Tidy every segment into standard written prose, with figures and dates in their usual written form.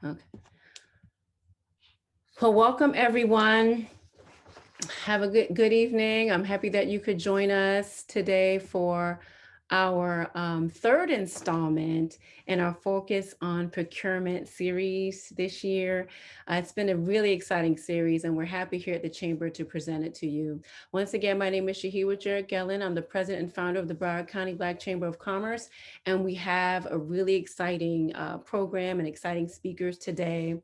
Okay. Well, welcome everyone. Have a good evening. I'm happy that you could join us today for our third installment in our Focus on Procurement series this year. It's been a really exciting series, and we're happy here at the Chamber to present it to you. Once again, my name is Shahiwa Jarrett Gellin. I'm the president and founder of the Broward County Black Chamber of Commerce, and we have a really exciting program and exciting speakers today.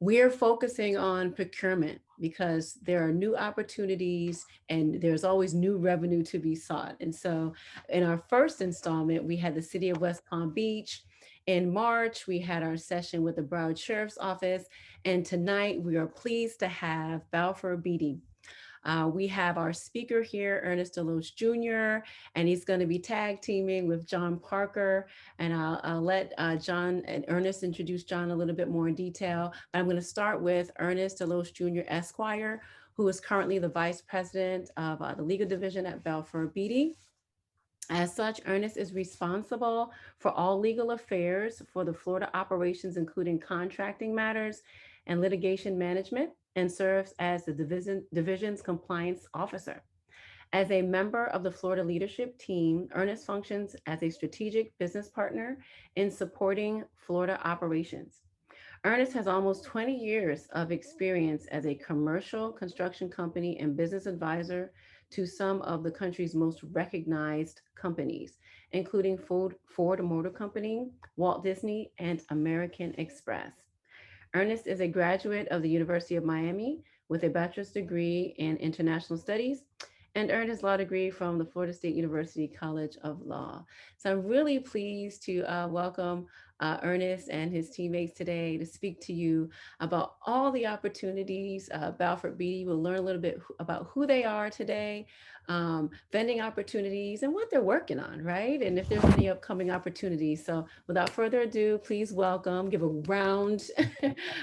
We're focusing on procurement because there are new opportunities and there's always new revenue to be sought. And so in our first installment, we had the city of West Palm Beach. In March, we had our session with the Broward Sheriff's Office. And tonight we are pleased to have Balfour Beatty. We have our speaker here, Earnest DeLoach Jr., and he's going to be tag teaming with John Parker. And I'll let John and Ernest introduce John a little bit more in detail. But I'm going to start with Earnest DeLoach Jr. Esquire, who is currently the vice president of the legal division at Balfour Beatty. As such, Ernest is responsible for all legal affairs for the Florida operations, including contracting matters and litigation management, and serves as the division's compliance officer. As a member of the Florida leadership team, Ernest functions as a strategic business partner in supporting Florida operations. Ernest has almost 20 years of experience as a commercial construction company and business advisor to some of the country's most recognized companies, including Ford Motor Company, Walt Disney, and American Express. Ernest is a graduate of the University of Miami with a bachelor's degree in international studies and earned his law degree from the Florida State University College of Law. So I'm really pleased to welcome Ernest and his teammates today to speak to you about all the opportunities. Balfour Beatty will learn a little bit about who they are today, vending opportunities and what they're working on, right? And if there's any upcoming opportunities. So without further ado, please welcome, give a round,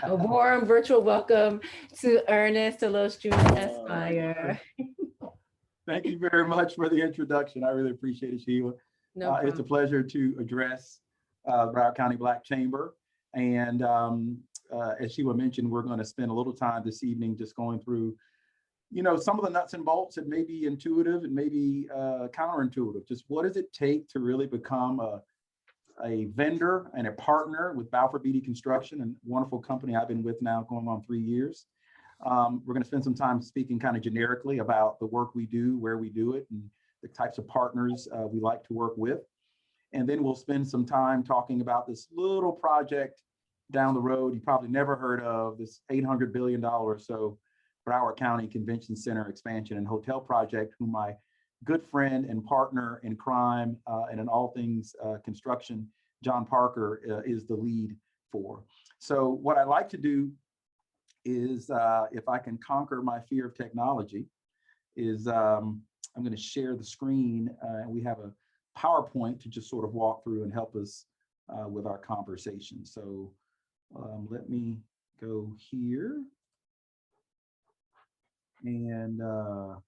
a warm virtual welcome to Earnest DeLoach Jr. Esquire. Thank you very much for the introduction. I really appreciate it, Sheila. No it's a pleasure to address Broward County Black Chamber. And as Sheila mentioned, we're going to spend a little time this evening just going through, some of the nuts and bolts that may be intuitive and maybe counterintuitive. Just what does it take to really become a vendor and a partner with Balfour Beatty Construction, and wonderful company I've been with now going on 3 years. We're going to spend some time speaking kind of generically about the work we do, where we do it, and the types of partners we like to work with. And then we'll spend some time talking about this little project down the road you probably never heard of, this $800 billion or so Broward County Convention Center expansion and hotel project, whom my good friend and partner in crime and in all things construction, John Parker, is the lead for. So what I like to do is, if I can conquer my fear of technology, is I'm going to share the screen. We have a PowerPoint to just sort of walk through and help us with our conversation. So let me go here. And I'm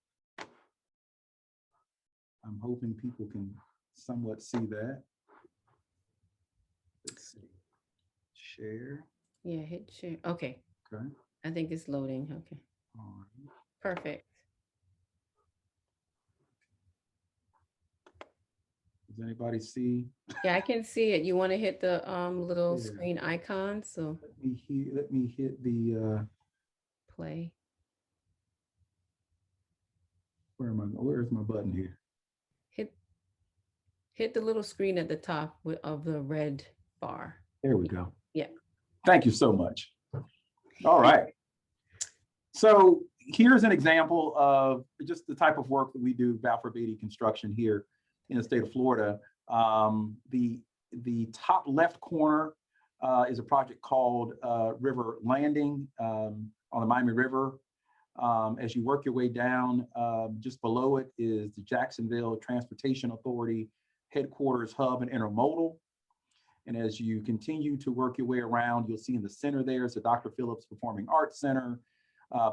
hoping people can somewhat see that. Let's see. Share. Yeah, hit share. Okay. Okay. I think it's loading. Okay. All right. Perfect. Does anybody see? Yeah, I can see it. You want to hit the little screen icon? So let me hit the play. Where's my button here? Hit the little screen at the top of the red bar. There we go. Yeah. Thank you so much. All right. So here's an example of just the type of work that we do, Balfour Beatty Construction, here in the state of Florida. The top left corner is a project called River Landing on the Miami River. As you work your way down, just below it is the Jacksonville Transportation Authority headquarters, hub, and intermodal. And as you continue to work your way around, you'll see in the center there is the Dr. Phillips Performing Arts Center.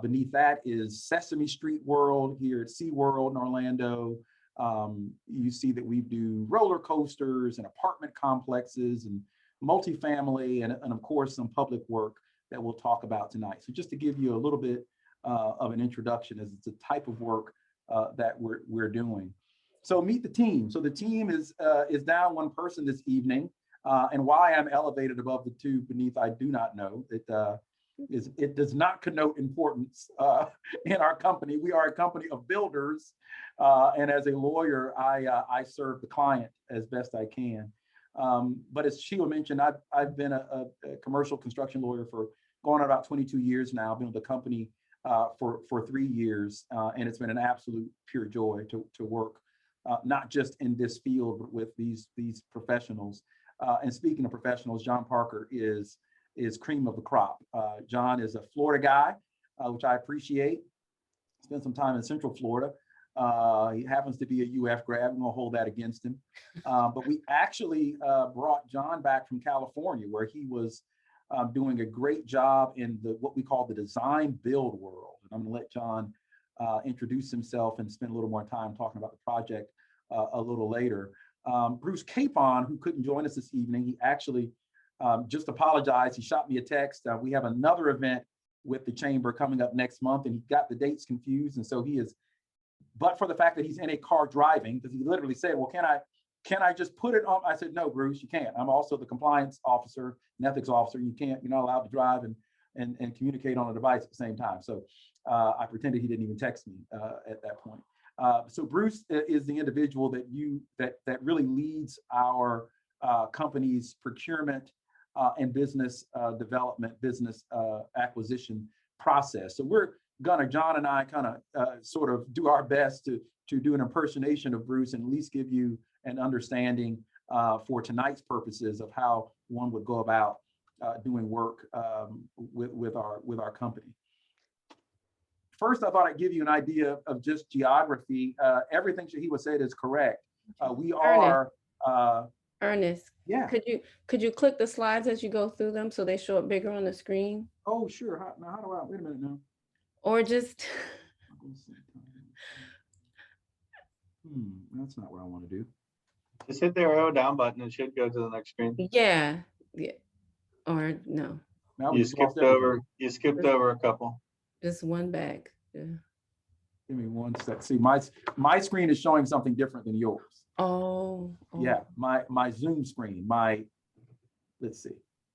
Beneath that is Sesame Street World here at SeaWorld in Orlando. You see that we do roller coasters and apartment complexes and multifamily, and of course, some public work that we'll talk about tonight. So just to give you a little bit of an introduction, as it's a type of work that we're doing. So meet the team. So the team is down one person this evening, and why I'm elevated above the two beneath, I do not know. It does not connote importance in our company. We are a company of builders, and as a lawyer, I serve the client as best I can. But as Sheila mentioned, I've been a commercial construction lawyer for going on about 22 years now. I've been with the company for 3 years, and it's been an absolute pure joy to work, not just in this field, but with these professionals. And speaking of professionals, John Parker is cream of the crop. John is a Florida guy, which I appreciate. Spent some time in Central Florida. He happens to be a UF grad. I'm gonna hold that against him. But we actually brought John back from California, where he was doing a great job in what we call the design build world. And I'm gonna let John introduce himself and spend a little more time talking about the project a little later. Bruce Capon, who couldn't join us this evening, he actually just apologized. He shot me a text. We have another event with the chamber coming up next month, and he got the dates confused. And so he is, but for the fact that he's in a car driving, because he literally said, well, can I just put it on? I said, no, Bruce, you can't. I'm also the compliance officer and ethics officer. You're not allowed to drive and communicate on a device at the same time. So I pretended he didn't even text me at that point. So Bruce is the individual that really leads our company's procurement and business development, business acquisition process. So we're gonna, John and I, kind of sort of do our best to do an impersonation of Bruce and at least give you an understanding for tonight's purposes of how one would go about doing work with our company. First, I thought I'd give you an idea of just geography. Everything Shahiwa said is correct. We are Ernest, yeah. Could you click the slides as you go through them so they show up bigger on the screen? Oh, sure. How do I, wait a minute now. Or just that's not what I want to do. Just hit the arrow down button. It should go to the next screen. yeah. Or no, Now You skipped over a couple. just one back. Yeah. Give me one sec. See, my screen is showing something different than yours. Oh. Yeah, my Zoom screen, let's see.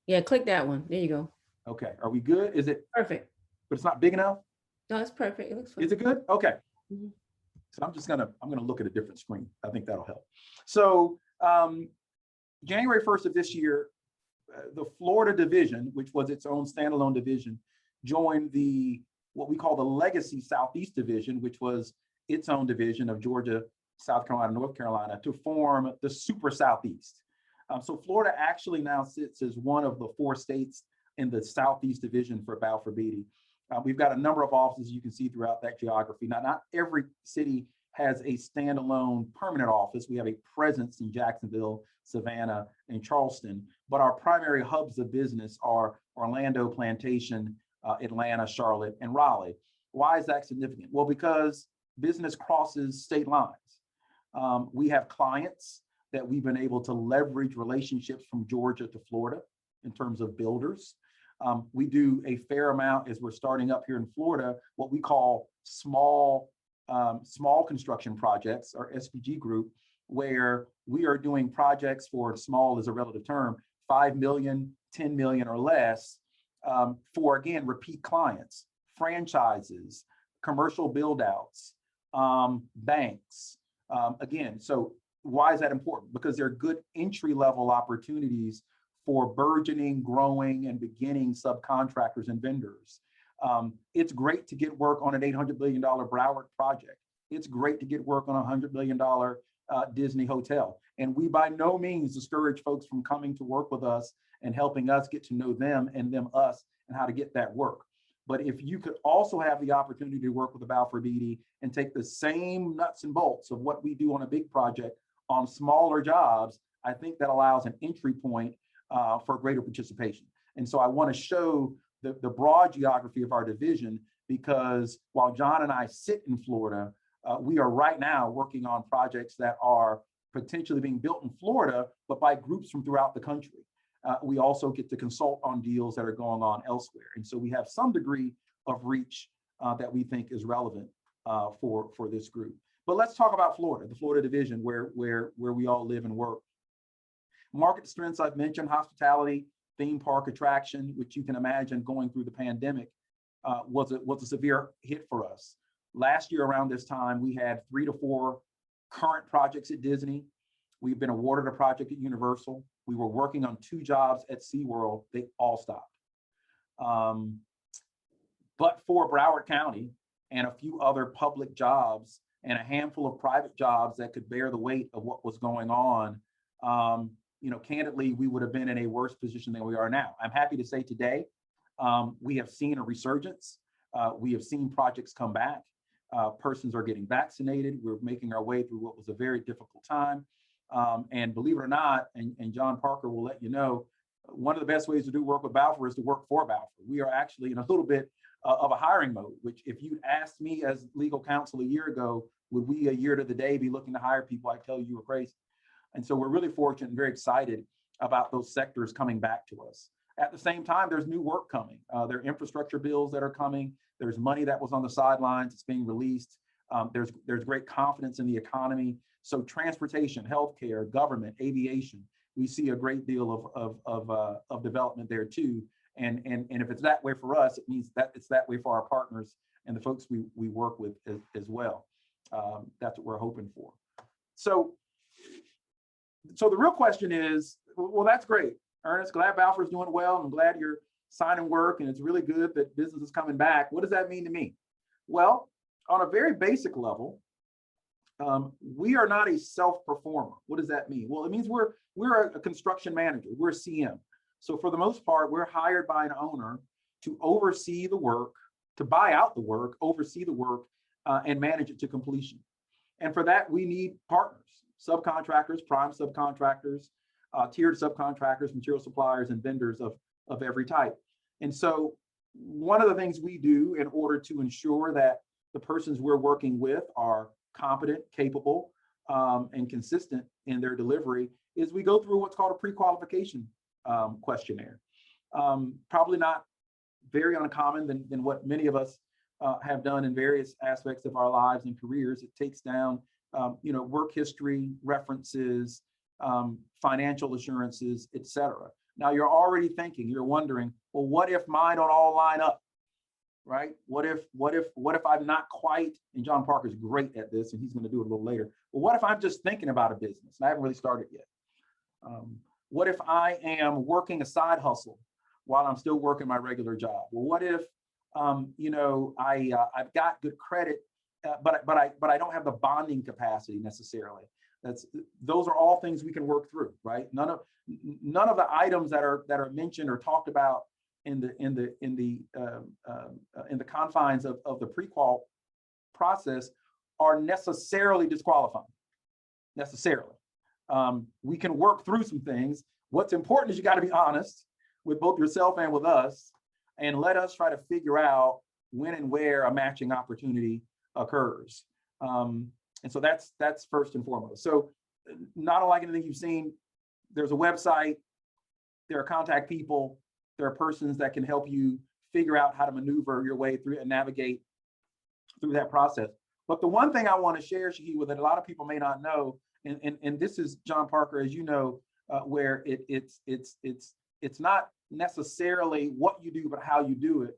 Yeah, click that one. There you go. Okay, are we good? Is it Perfect. but it's not big enough? No, it's perfect. It looks fine. Is it good? Okay. Mhm. So I'm gonna look at a different screen. I think that'll help. So January 1st of this year, the Florida division, which was its own standalone division, joined what we call the Legacy Southeast Division, which was its own division of Georgia, South Carolina, North Carolina, to form the Super Southeast. So Florida actually now sits as one of the 4 states in the Southeast Division for Balfour Beatty. We've got a number of offices you can see throughout that geography. Now, not every city has a standalone permanent office. We have a presence in Jacksonville, Savannah, and Charleston, but our primary hubs of business are Orlando, Plantation, Atlanta, Charlotte, and Raleigh. Why is that significant? Well, because business crosses state lines. We have clients that we've been able to leverage relationships from Georgia to Florida in terms of builders. We do a fair amount, as we're starting up here in Florida, what we call small construction projects, or SPG group, where we are doing projects for, small is a relative term, 5 million, 10 million or less, for, again, repeat clients, franchises, commercial build outs, banks. Again, so why is that important? Because they're good entry level opportunities for burgeoning, growing, and beginning subcontractors and vendors. It's great to get work on an $800 million Broward project. It's great to get work on a $100 million Disney hotel. And we by no means discourage folks from coming to work with us and helping us get to know them and them us and how to get that work. But if you could also have the opportunity to work with the Balfour Beatty and take the same nuts and bolts of what we do on a big project on smaller jobs, I think that allows an entry point for greater participation. And so I want to show the broad geography of our division, because while John and I sit in Florida, we are right now working on projects that are potentially being built in Florida, but by groups from throughout the country. we also get to consult on deals that are going on elsewhere. And so we have some degree of reach that we think is relevant for this group. But let's talk about Florida, the Florida division where we all live and work. Market strengths I've mentioned, hospitality, theme park attraction, which you can imagine going through the pandemic was a severe hit for us. Last year around this time, we had 3 to 4 current projects at Disney. We've been awarded a project at Universal. We were working on 2 jobs at SeaWorld. They all stopped. But for Broward County and a few other public jobs and a handful of private jobs that could bear the weight of what was going on, candidly, we would have been in a worse position than we are now. I'm happy to say today, we have seen a resurgence. We have seen projects come back. Persons are getting vaccinated. We're making our way through what was a very difficult time. And believe it or not, and John Parker will let you know, one of the best ways to do work with Balfour is to work for Balfour. We are actually in a little bit of a hiring mode, which if you asked me as legal counsel a year ago, would we a year to the day be looking to hire people? I tell you were crazy. And so we're really fortunate and very excited about those sectors coming back to us. At the same time, there's new work coming. There are infrastructure bills that are coming. There's money that was on the sidelines. It's being released. There's great confidence in the economy. So transportation, healthcare, government, aviation, we see a great deal of development there too. And if it's that way for us, it means that it's that way for our partners and the folks we work with as well. That's what we're hoping for. So the real question is, well, that's great, Ernest. Glad Balfour's doing well. I'm glad you're signing work, and it's really good that business is coming back. What does that mean to me? Well, on a very basic level, we are not a self-performer. What does that mean? Well, it means we're a construction manager. We're a CM. So for the most part, we're hired by an owner to oversee the work, to buy out the work, oversee the work, and manage it to completion. And for that, we need partners, subcontractors, prime subcontractors, tiered subcontractors, material suppliers, and vendors of every type. And so one of the things we do in order to ensure that the persons we're working with are competent, capable, and consistent in their delivery is we go through what's called a pre-qualification questionnaire. Probably not very uncommon than what many of us have done in various aspects of our lives and careers. It takes down work history, references, financial assurances, etc. Now you're already thinking, you're wondering, well, what if mine don't all line up, right? What if I'm not quite, and John Parker's great at this, and he's going to do it a little later. Well, what if I'm just thinking about a business and I haven't really started yet? What if I am working a side hustle while I'm still working my regular job? Well, what if I've got good credit, but I don't have the bonding capacity necessarily. Those are all things we can work through, right? None of the items that are mentioned or talked about in the confines of the pre-qual process are necessarily disqualifying. Necessarily, we can work through some things. What's important is you got to be honest with both yourself and with us, and let us try to figure out when and where a matching opportunity occurs. And so that's first and foremost. So not unlike anything you've seen, there's a website, there are contact people, there are persons that can help you figure out how to maneuver your way through and navigate through that process. But the one thing I want to share, Shahid, that a lot of people may not know, and this is John Parker, as you know, where it's not necessarily what you do, but how you do it.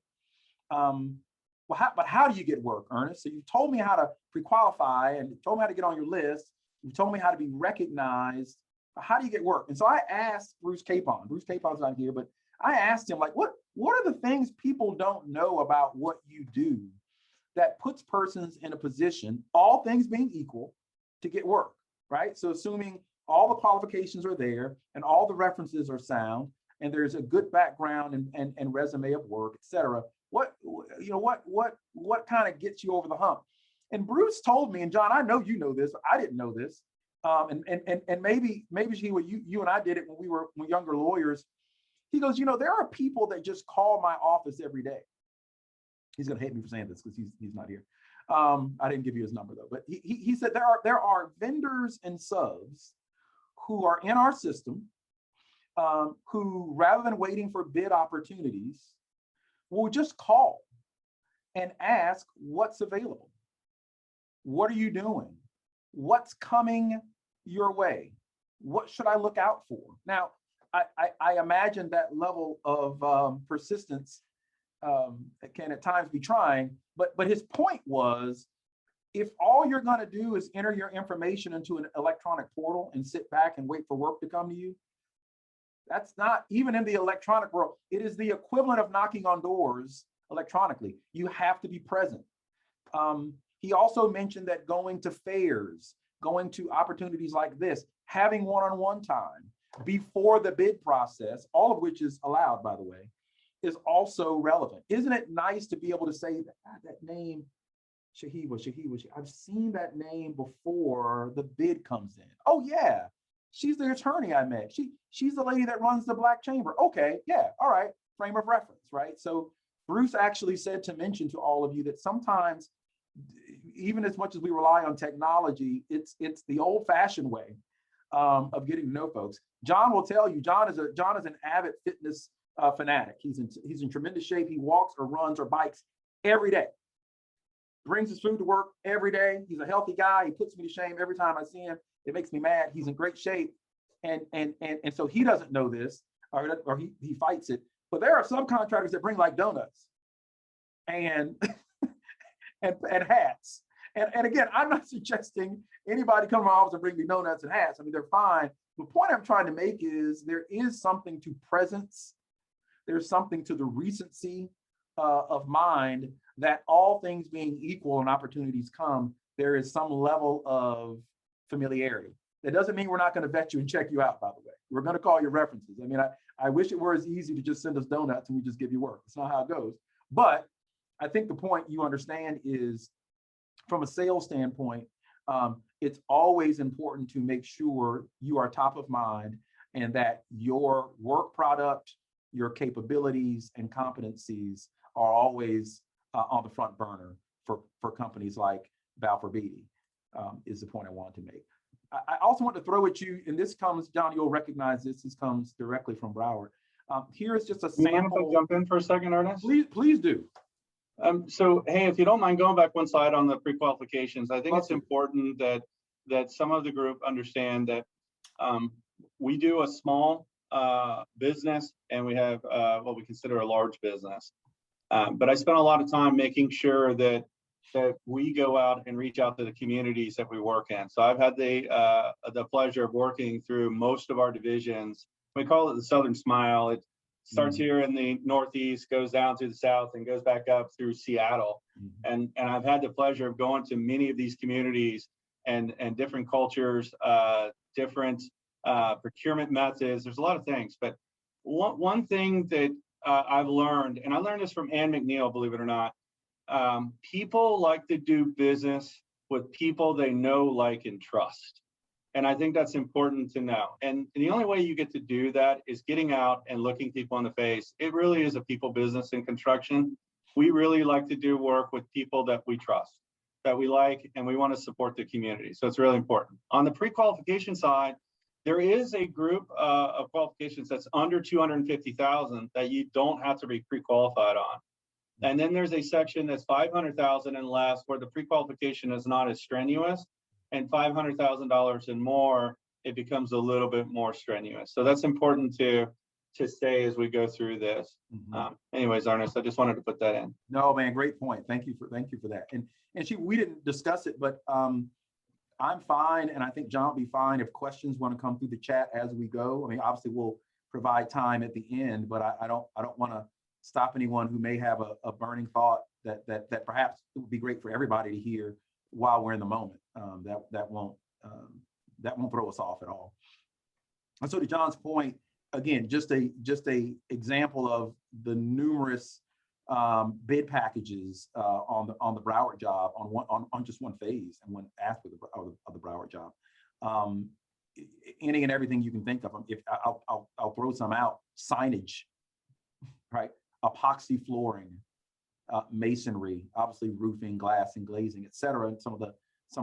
But how do you get work, Ernest? So you told me how to pre-qualify and told me how to get on your list. You told me how to be recognized. How do you get work? And so I asked Bruce Capon. Bruce Capon's not here, but I asked him, like, what are the things people don't know about what you do that puts persons in a position, all things being equal, to get work, right? So assuming all the qualifications are there and all the references are sound and there's a good background and resume of work, et cetera, what kind of gets you over the hump? And Bruce told me, and John, I know you know this, but I didn't know this. And maybe you and I did it when we were younger lawyers. He goes, there are people that just call my office every day. He's gonna hate me for saying this because he's not here. I didn't give you his number though, but he said there are vendors and subs who are in our system who, rather than waiting for bid opportunities, will just call and ask what's available. What are you doing? What's coming your way? What should I look out for? Now, I imagine that level of persistence can at times be trying, but his point was, if all you're going to do is enter your information into an electronic portal and sit back and wait for work to come to you, that's not, even in the electronic world, it is the equivalent of knocking on doors electronically. You have to be present. He also mentioned that going to fairs, going to opportunities like this, having one-on-one time before the bid process, all of which is allowed, by the way, is also relevant. Isn't it nice to be able to say that name, Shahiwa, I've seen that name before the bid comes in. Oh yeah, she's the attorney I met. She's the lady that runs the Black Chamber. Okay, yeah, all right, frame of reference, right? So Bruce actually said to mention to all of you that sometimes, even as much as we rely on technology, it's the old-fashioned way of getting to know folks. John will tell you, John is an avid fitness fanatic. He's in tremendous shape. He walks or runs or bikes every day. Brings his food to work every day. He's a healthy guy. He puts me to shame every time I see him. It makes me mad. He's in great shape, and so he doesn't know this, or he fights it. But there are some contractors that bring like donuts and and hats. And again, I'm not suggesting anybody come to my office and bring me donuts and hats. I mean, they're fine. The point I'm trying to make is there is something to presence. There's something to the recency of mind that, all things being equal and opportunities come, there is some level of familiarity. That doesn't mean we're not going to vet you and check you out, by the way. We're going to call your references. I mean, I wish it were as easy to just send us donuts and we just give you work. It's not how it goes. But I think the point you understand is, from a sales standpoint, it's always important to make sure you are top of mind and that your work product, your capabilities and competencies are always on the front burner for companies like Balfour Beatty, is the point I want to make. I also want to throw at you, and this comes, John, you'll recognize this comes directly from Broward. Here is just a sample. If I jump in for a second, Ernest? Please do. So, hey, if you don't mind going back one slide on the pre-qualifications, I think it's important that some of the group understand that we do a small business and we have what we consider a large business. But I spent a lot of time making sure that we go out and reach out to the communities that we work in. So I've had the pleasure of working through most of our divisions. We call it the Southern Smile. It starts here in the Northeast, goes down through the South, and goes back up through Seattle. And I've had the pleasure of going to many of these communities and different cultures, different procurement methods. There's a lot of things, but one thing that I've learned, and I learned this from Ann McNeil, believe it or not, people like to do business with people they know, like, and trust. And I think that's important to know. And the only way you get to do that is getting out and looking people in the face. It really is a people business in construction. We really like to do work with people that we trust, that we like, and we want to support the community. So it's really important. On the pre-qualification side, there is a group of qualifications that's under 250,000 that you don't have to be pre-qualified on. And then there's a section that's 500,000 and less, where the pre-qualification is not as strenuous, and $500,000 and more, it becomes a little bit more strenuous. So that's important to say as we go through this. Anyways, Ernest, I just wanted to put that in. No, man, great point. Thank you for that. And we didn't discuss it, but I'm fine, and I think John will be fine if questions want to come through the chat as we go. I mean, obviously we'll provide time at the end, but I don't want to stop anyone who may have a burning thought that perhaps it would be great for everybody to hear while we're in the moment. That won't throw us off at all. And so, to John's point, again, just a example of the numerous bid packages on the Broward job on just one phase and one aspect of the Broward job. Any and everything you can think of. If I'll throw some out: signage, right? Epoxy flooring, masonry, obviously roofing, glass, and glazing, et cetera, and some of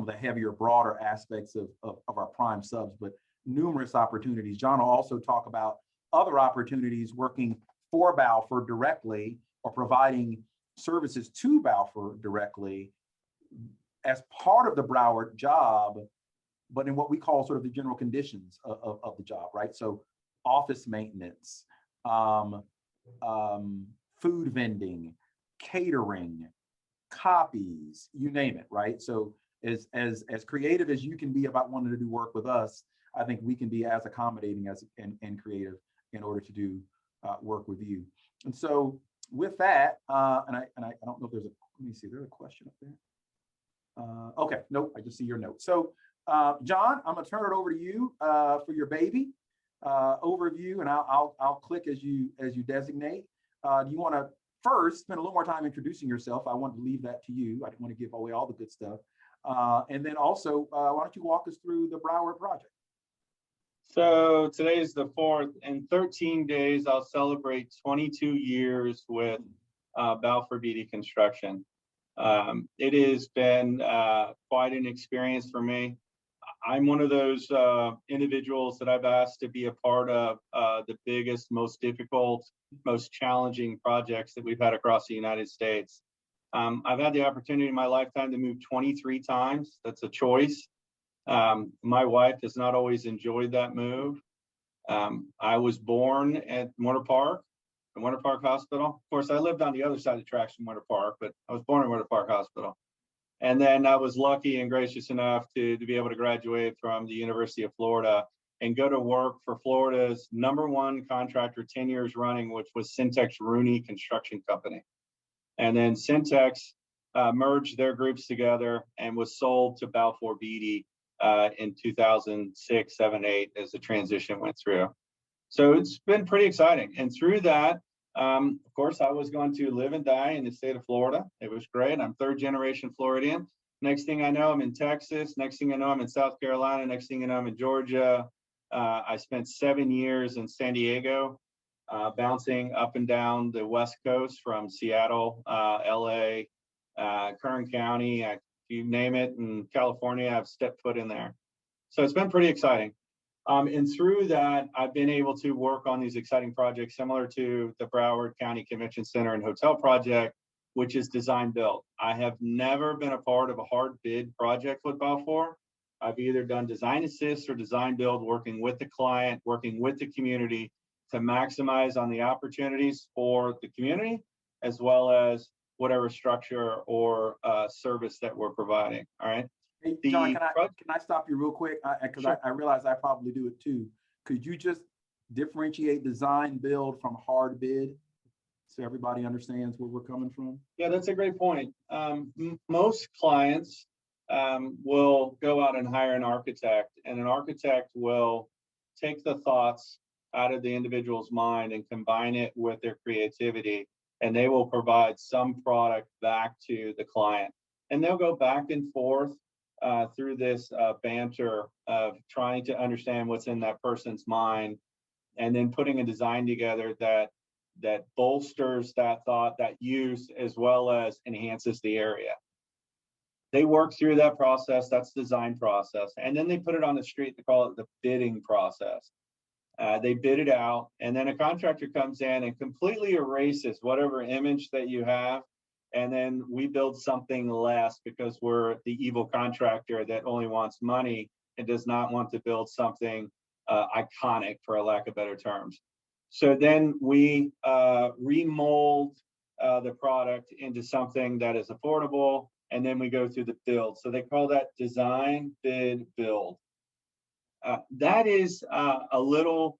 the heavier, broader aspects of our prime subs, but numerous opportunities. John will also talk about other opportunities working for Balfour directly or providing services to Balfour directly as part of the Broward job, but in what we call sort of the general conditions of the job, right? So office maintenance, food vending, catering, copies, you name it, right? So as creative as you can be about wanting to do work with us, I think we can be as accommodating as and creative in order to do work with you. And so with that, and I don't know if there's a, let me see, there's a question up there. Okay, nope, I just see your note. So John, I'm gonna turn it over to you for your baby overview, and I'll click as you designate. Do you want to first spend a little more time introducing yourself? I want to leave that to you. I didn't want to give away all the good stuff. And then also, why don't you walk us through the Broward project? So today is the 4th. In 13 days, I'll celebrate 22 years with Balfour Beatty Construction. It has been quite an experience for me. I'm one of those individuals that I've asked to be a part of the biggest, most difficult, most challenging projects that we've had across the United States. I've had the opportunity in my lifetime to move 23 times. That's a choice. My wife has not always enjoyed that move. I was born at Winter Park, the Winter Park Hospital. Of course, I lived on the other side of the tracks from Winter Park, but I was born at Winter Park Hospital. And then I was lucky and gracious enough to be able to graduate from the University of Florida and go to work for Florida's #1 contractor 10 years running, which was Syntex Rooney Construction Company. And then Syntex merged their groups together and was sold to Balfour Beatty in 2006, 7, 8 as the transition went through. So it's been pretty exciting. And through that, of course, I was going to live and die in the state of Florida. It was great. I'm 3rd generation Floridian. Next thing I know, I'm in Texas. Next thing I know, I'm in South Carolina. Next thing I know, I'm in Georgia. I spent 7 years in San Diego, bouncing up and down the West Coast from Seattle, LA, Kern County, you name it, in California, I've stepped foot in there. So it's been pretty exciting. And through that, I've been able to work on these exciting projects similar to the Broward County Convention Center and Hotel project, which is design build. I have never been a part of a hard bid project with Balfour. I've either done design assist or design build, working with the client, working with the community to maximize on the opportunities for the community, as well as whatever structure or service that we're providing. All right. Hey, John, can I stop you real quick? Because sure. I realize I probably do it too. Could you just differentiate design build from hard bid so everybody understands where we're coming from? Yeah, that's a great point. Most clients will go out and hire an architect, and an architect will take the thoughts out of the individual's mind and combine it with their creativity, and they will provide some product back to the client. And they'll go back and forth through this banter of trying to understand what's in that person's mind, and then putting a design together that bolsters that thought, that use, as well as enhances the area. They work through that process, that's design process, and then they put it on the street. They call it the bidding process. They bid it out, and then a contractor comes in and completely erases whatever image that you have, and then we build something less because we're the evil contractor that only wants money and does not want to build something iconic, for a lack of better terms. So then we remold the product into something that is affordable, and then we go through the build. So they call that design, bid, build. That is a little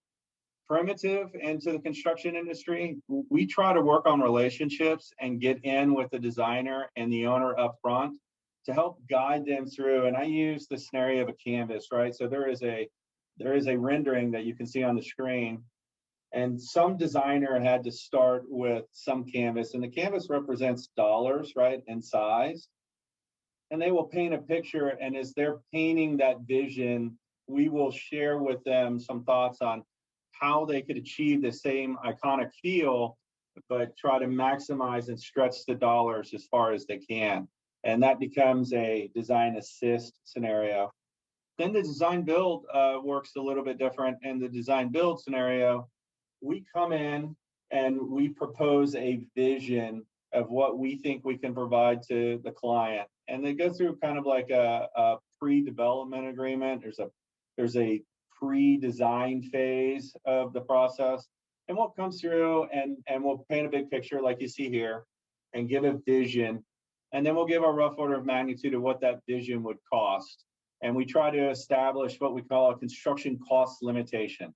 primitive into the construction industry. We try to work on relationships and get in with the designer and the owner up front to help guide them through. And I use the scenario of a canvas, right? So there is a rendering that you can see on the screen, and some designer had to start with some canvas, and the canvas represents dollars, right, and size. And they will paint a picture, and as they're painting that vision, we will share with them some thoughts on how they could achieve the same iconic feel, but try to maximize and stretch the dollars as far as they can. And that becomes a design assist scenario. Then the design build works a little bit different. In the design build scenario, we come in and we propose a vision of what we think we can provide to the client. And they go through kind of like a pre-development agreement. There's a pre-design phase of the process. And we'll come through and we'll paint a big picture like you see here and give a vision. And then we'll give a rough order of magnitude of what that vision would cost. And we try to establish what we call a construction cost limitation.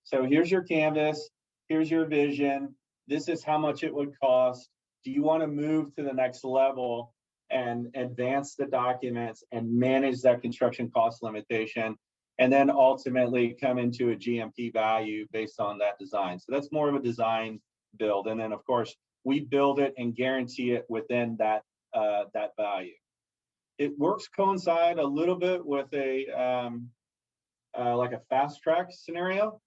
So here's your canvas, here's your vision, this is how much it would cost. Do you want to move to the next level and advance the documents and manage that construction cost limitation, and then ultimately come into a GMP value based on that design? So that's more of a design build. And then of course, we build it and guarantee it within that value. It works coincide a little bit with a like a fast track scenario.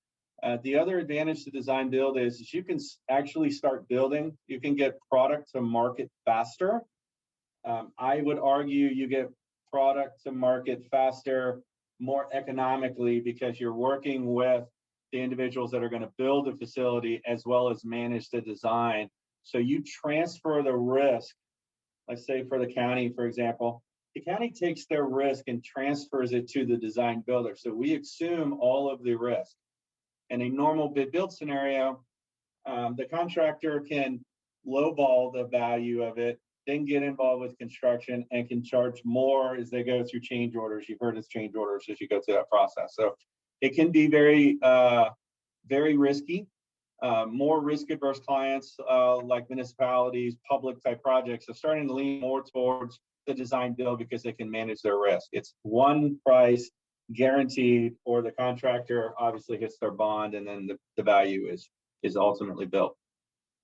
The other advantage to design build is you can actually start building. You can get product to market faster. I would argue you get product to market faster, more economically, because you're working with the individuals that are going to build the facility as well as manage the design. So you transfer the risk. Let's say for the county, for example, the county takes their risk and transfers it to the design builder. So we assume all of the risk. In a normal bid build scenario, the contractor can lowball the value of it, then get involved with construction and can charge more as they go through change orders. You've heard of change orders as you go through that process. So it can be very, very risky. More risk-averse clients like municipalities, public type projects are starting to lean more towards the design build because they can manage their risk. It's one price guaranteed, or the contractor obviously hits their bond, and then the value is ultimately built.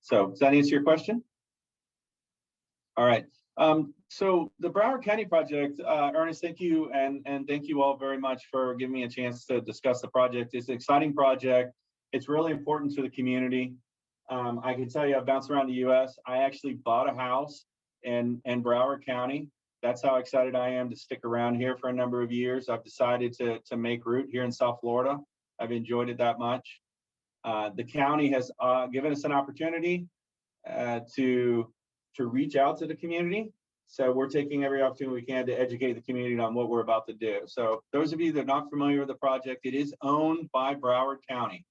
So does that answer your question? All right. So the Broward County project, Ernest, thank you, and thank you all very much for giving me a chance to discuss the project. It's an exciting project. It's really important to the community. I can tell you, I've bounced around the U.S. I actually bought a house in Broward County. That's how excited I am to stick around here for a number of years. I've decided to make root here in South Florida. I've enjoyed it that much. The county has given us an opportunity to reach out to the community. So we're taking every opportunity we can to educate the community on what we're about to do. So those of you that are not familiar with the project, it is owned by Broward County.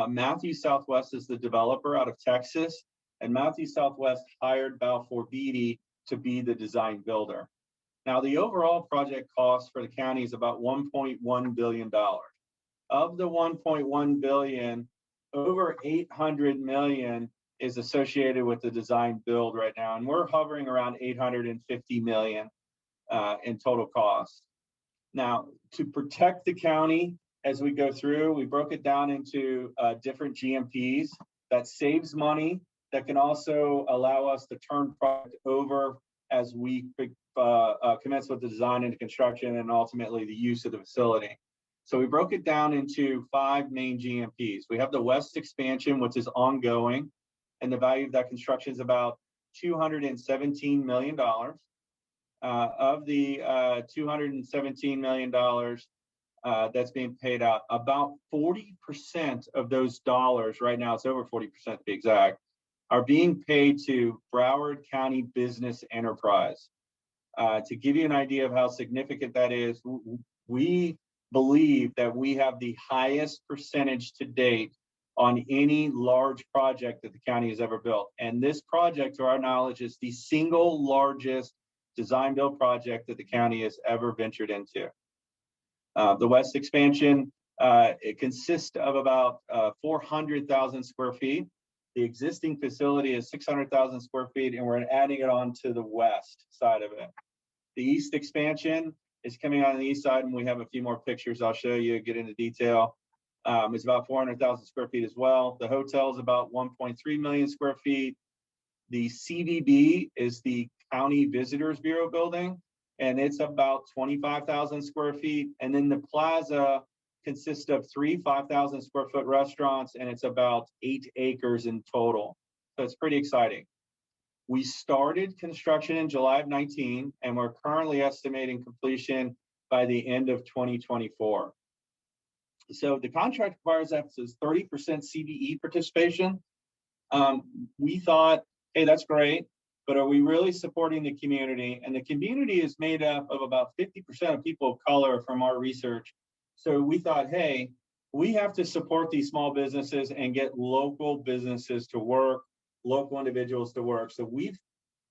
Matthew Southwest is the developer out of Texas, and Matthew Southwest hired Balfour Beatty to be the design builder. Now, the overall project cost for the county is about $1.1 billion. Of the $1.1 billion, over $800 million is associated with the design build right now, and we're hovering around $850 million in total cost. Now, to protect the county as we go through, we broke it down into different GMPs. That saves money. That can also allow us to turn product over as we commence with the design and construction and ultimately the use of the facility. So we broke it down into 5 main GMPs. We have the West expansion, which is ongoing, and the value of that construction is about $217 million. Of the $217 million that's being paid out, about 40% of those dollars, right now it's over 40% to be exact, are being paid to Broward County Business Enterprise. To give you an idea of how significant that is, we believe that we have the highest percentage to date on any large project that the county has ever built. And this project, to our knowledge, is the single largest design build project that the county has ever ventured into. The West expansion, it consists of about 400,000 square feet. The existing facility is 600,000 square feet, and we're adding it on to the west side of it. The East expansion is coming on the east side, and we have a few more pictures I'll show you, get into detail. It's about 400,000 square feet as well. The hotel is about 1.3 million square feet. The CVB is the County Visitors Bureau building, and it's about 25,000 square feet. And then the plaza consists of 3 5,000 square foot restaurants, and it's about 8 acres in total. So it's pretty exciting. We started construction in July of 19, and we're currently estimating completion by the end of 2024. So the contract requires that says 30% CBE participation. We thought, hey, that's great, but are we really supporting the community? And the community is made up of about 50% of people of color from our research. So we thought, hey, we have to support these small businesses and get local businesses to work, local individuals to work. So we've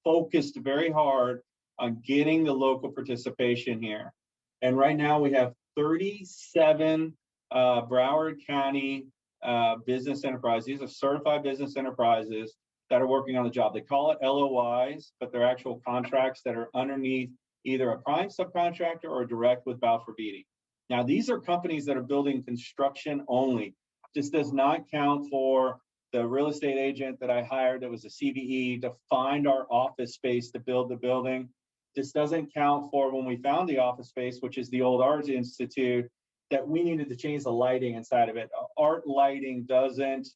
focused very hard on getting the local participation here. And right now we have 37 Broward County business enterprises. These are certified business enterprises that are working on the job. They call it LOIs, but they're actual contracts that are underneath either a prime subcontractor or direct with Balfour Beatty. Now, these are companies that are building construction only. This does not count for the real estate agent that I hired that was a CBE to find our office space to build the building. This doesn't count for when we found the office space, which is the old Art Institute, that we needed to change the lighting inside of it. Art lighting doesn't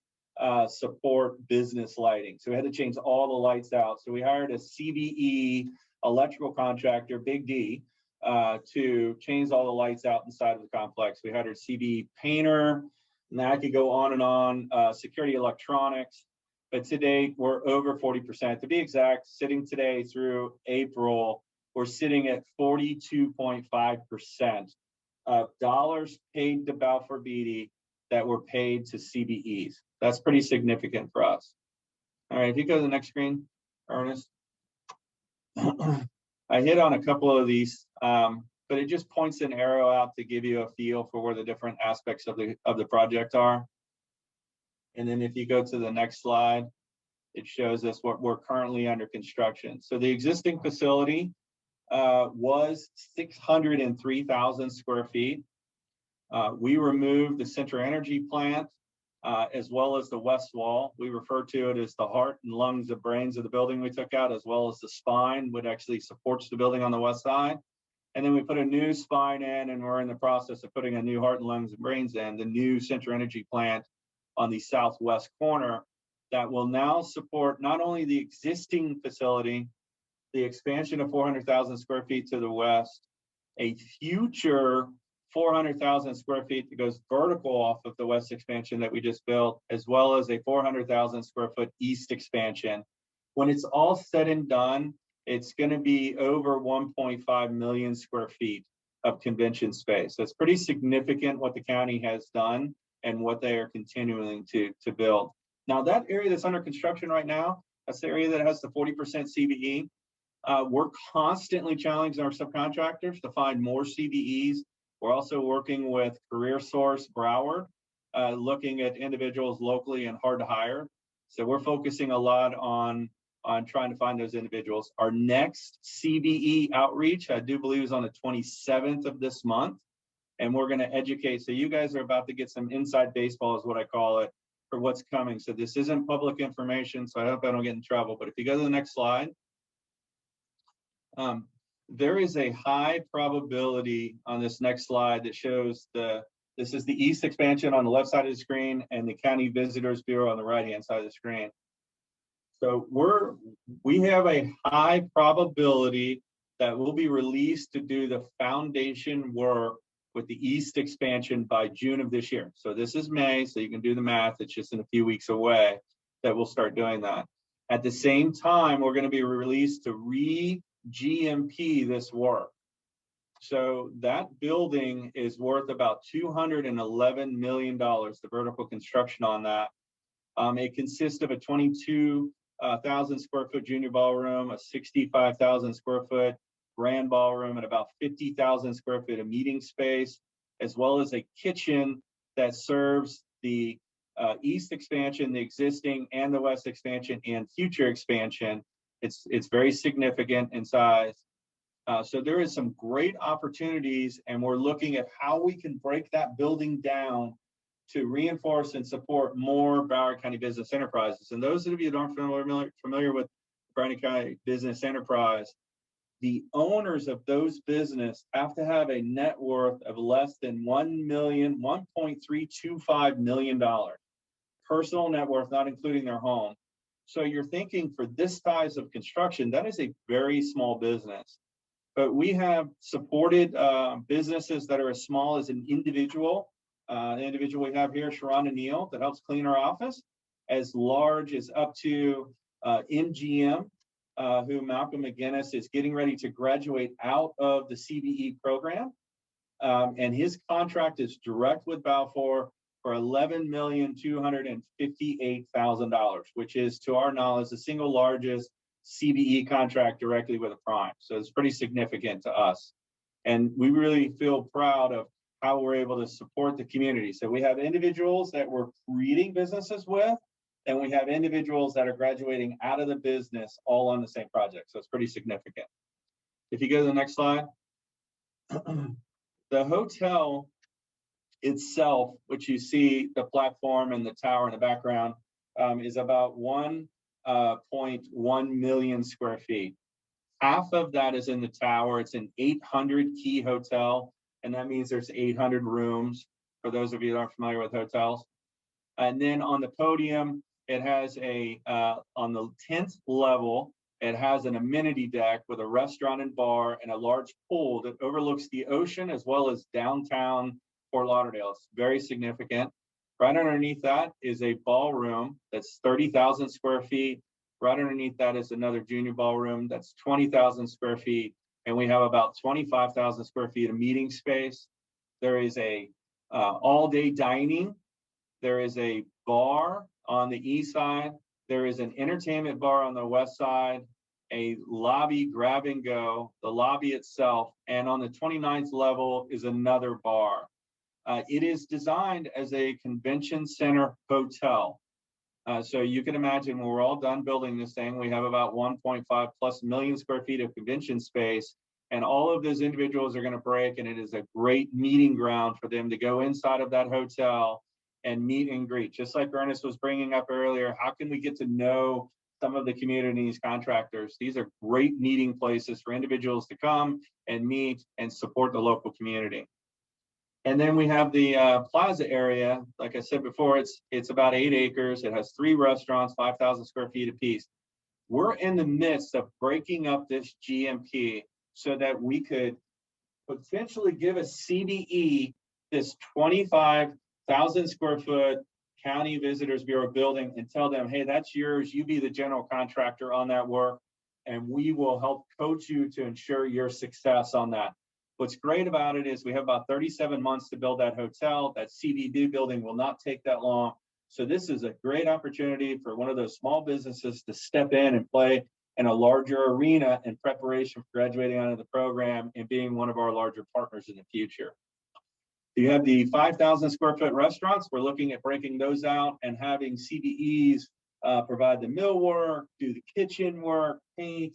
support business lighting. So we had to change all the lights out. So we hired a CBE electrical contractor, Big D, to change all the lights out inside of the complex. We hired a CBE painter, and I could go on and on, security electronics. But today we're over 40%. To be exact, sitting today through April, we're sitting at 42.5% of dollars paid to Balfour Beatty that were paid to CBEs. That's pretty significant for us. All right, if you go to the next screen, Ernest. I hit on a couple of these, but it just points an arrow out to give you a feel for where the different aspects of the project are. And then if you go to the next slide, it shows us what we're currently under construction. So the existing facility was 603,000 square feet. We removed the Central Energy plant as well as the west wall. We refer to it as the heart and lungs and brains of the building we took out, as well as the spine, which actually supports the building on the west side. And then we put a new spine in, and we're in the process of putting a new heart and lungs and brains in, the new Central Energy plant on the southwest corner that will now support not only the existing facility, the expansion of 400,000 square feet to the west, a future 400,000 square feet that goes vertical off of the west expansion that we just built, as well as a 400,000 square foot east expansion. When it's all said and done, it's going to be over 1.5 million square feet of convention space. That's pretty significant what the county has done and what they are continuing to build. Now, that area that's under construction right now, that's the area that has the 40% CBE. We're constantly challenging our subcontractors to find more CBEs. We're also working with CareerSource Broward, looking at individuals locally and hard to hire. So we're focusing a lot on trying to find those individuals. Our next CBE outreach, I do believe, is on the 27th of this month. And we're going to educate. So you guys are about to get some inside baseball, is what I call it, for what's coming. So this isn't public information, so I hope I don't get in trouble. But if you go to the next slide, there is a high probability on this next slide that shows this is the east expansion on the left side of the screen and the County Visitors Bureau on the right-hand side of the screen. So we have a high probability that we'll be released to do the foundation work with the east expansion by June of this year. So this is May, so you can do the math. It's just in a few weeks away that we'll start doing that. At the same time, we're going to be released to GMP this work. So that building is worth about $211 million, the vertical construction on that. It consists of a 22,000 square foot junior ballroom, a 65,000 square foot grand ballroom, and about 50,000 square feet of meeting space, as well as a kitchen that serves the east expansion, the existing, and the west expansion and future expansion. It's very significant in size. So there is some great opportunities, and we're looking at how we can break that building down to reinforce and support more Broward County business enterprises. And those of you that aren't familiar with Broward County business enterprise, the owners of those business have to have a net worth of less than $1.325 million. Personal net worth, not including their home. So you're thinking for this size of construction, that is a very small business. But we have supported businesses that are as small as an individual The individual we have here, Sharonda Neal, that helps clean our office, as large as up to MGM, who Malcolm McGinnis is getting ready to graduate out of the CBE program. And his contract is direct with Balfour for $11,258,000, which is, to our knowledge, the single largest CBE contract directly with a prime. So it's pretty significant to us. And we really feel proud of how we're able to support the community. So we have individuals that we're creating businesses with, and we have individuals that are graduating out of the business all on the same project. So it's pretty significant. If you go to the next slide. The hotel itself, which you see the platform and the tower in the background, is about 1.1 million square feet. Half of that is in the tower. It's an 800 key hotel, and that means there's 800 rooms for those of you that aren't familiar with hotels. And then on the podium, it has on the 10th level, it has an amenity deck with a restaurant and bar and a large pool that overlooks the ocean as well as downtown Fort Lauderdale. It's very significant. Right underneath that is a ballroom that's 30,000 square feet. Right underneath that is another junior ballroom that's 20,000 square feet. And we have about 25,000 square feet of meeting space. There is a all-day dining. There is a bar on the east side. There is an entertainment bar on the west side, a lobby grab and go, the lobby itself, and on the 29th level is another bar. It is designed as a convention center hotel. So you can imagine when we're all done building this thing, we have about 1.5 plus million square feet of convention space, and all of those individuals are going to break, and it is a great meeting ground for them to go inside of that hotel and meet and greet. Just like Ernest was bringing up earlier, how can we get to know some of the community's contractors? These are great meeting places for individuals to come and meet and support the local community. And then we have the plaza area. Like I said before, it's about 8 acres. It has 3 restaurants, 5,000 square feet apiece. We're in the midst of breaking up this GMP so that we could potentially give a CBE this 25,000 square foot County Visitors Bureau building and tell them, hey, that's yours. You be the general contractor on that work, and we will help coach you to ensure your success on that. What's great about it is we have about 37 months to build that hotel. That CBD building will not take that long. So this is a great opportunity for one of those small businesses to step in and play in a larger arena in preparation for graduating out of the program and being one of our larger partners in the future. You have the 5,000 square foot restaurants. We're looking at breaking those out and having CBEs provide the millwork, do the kitchen work, paint,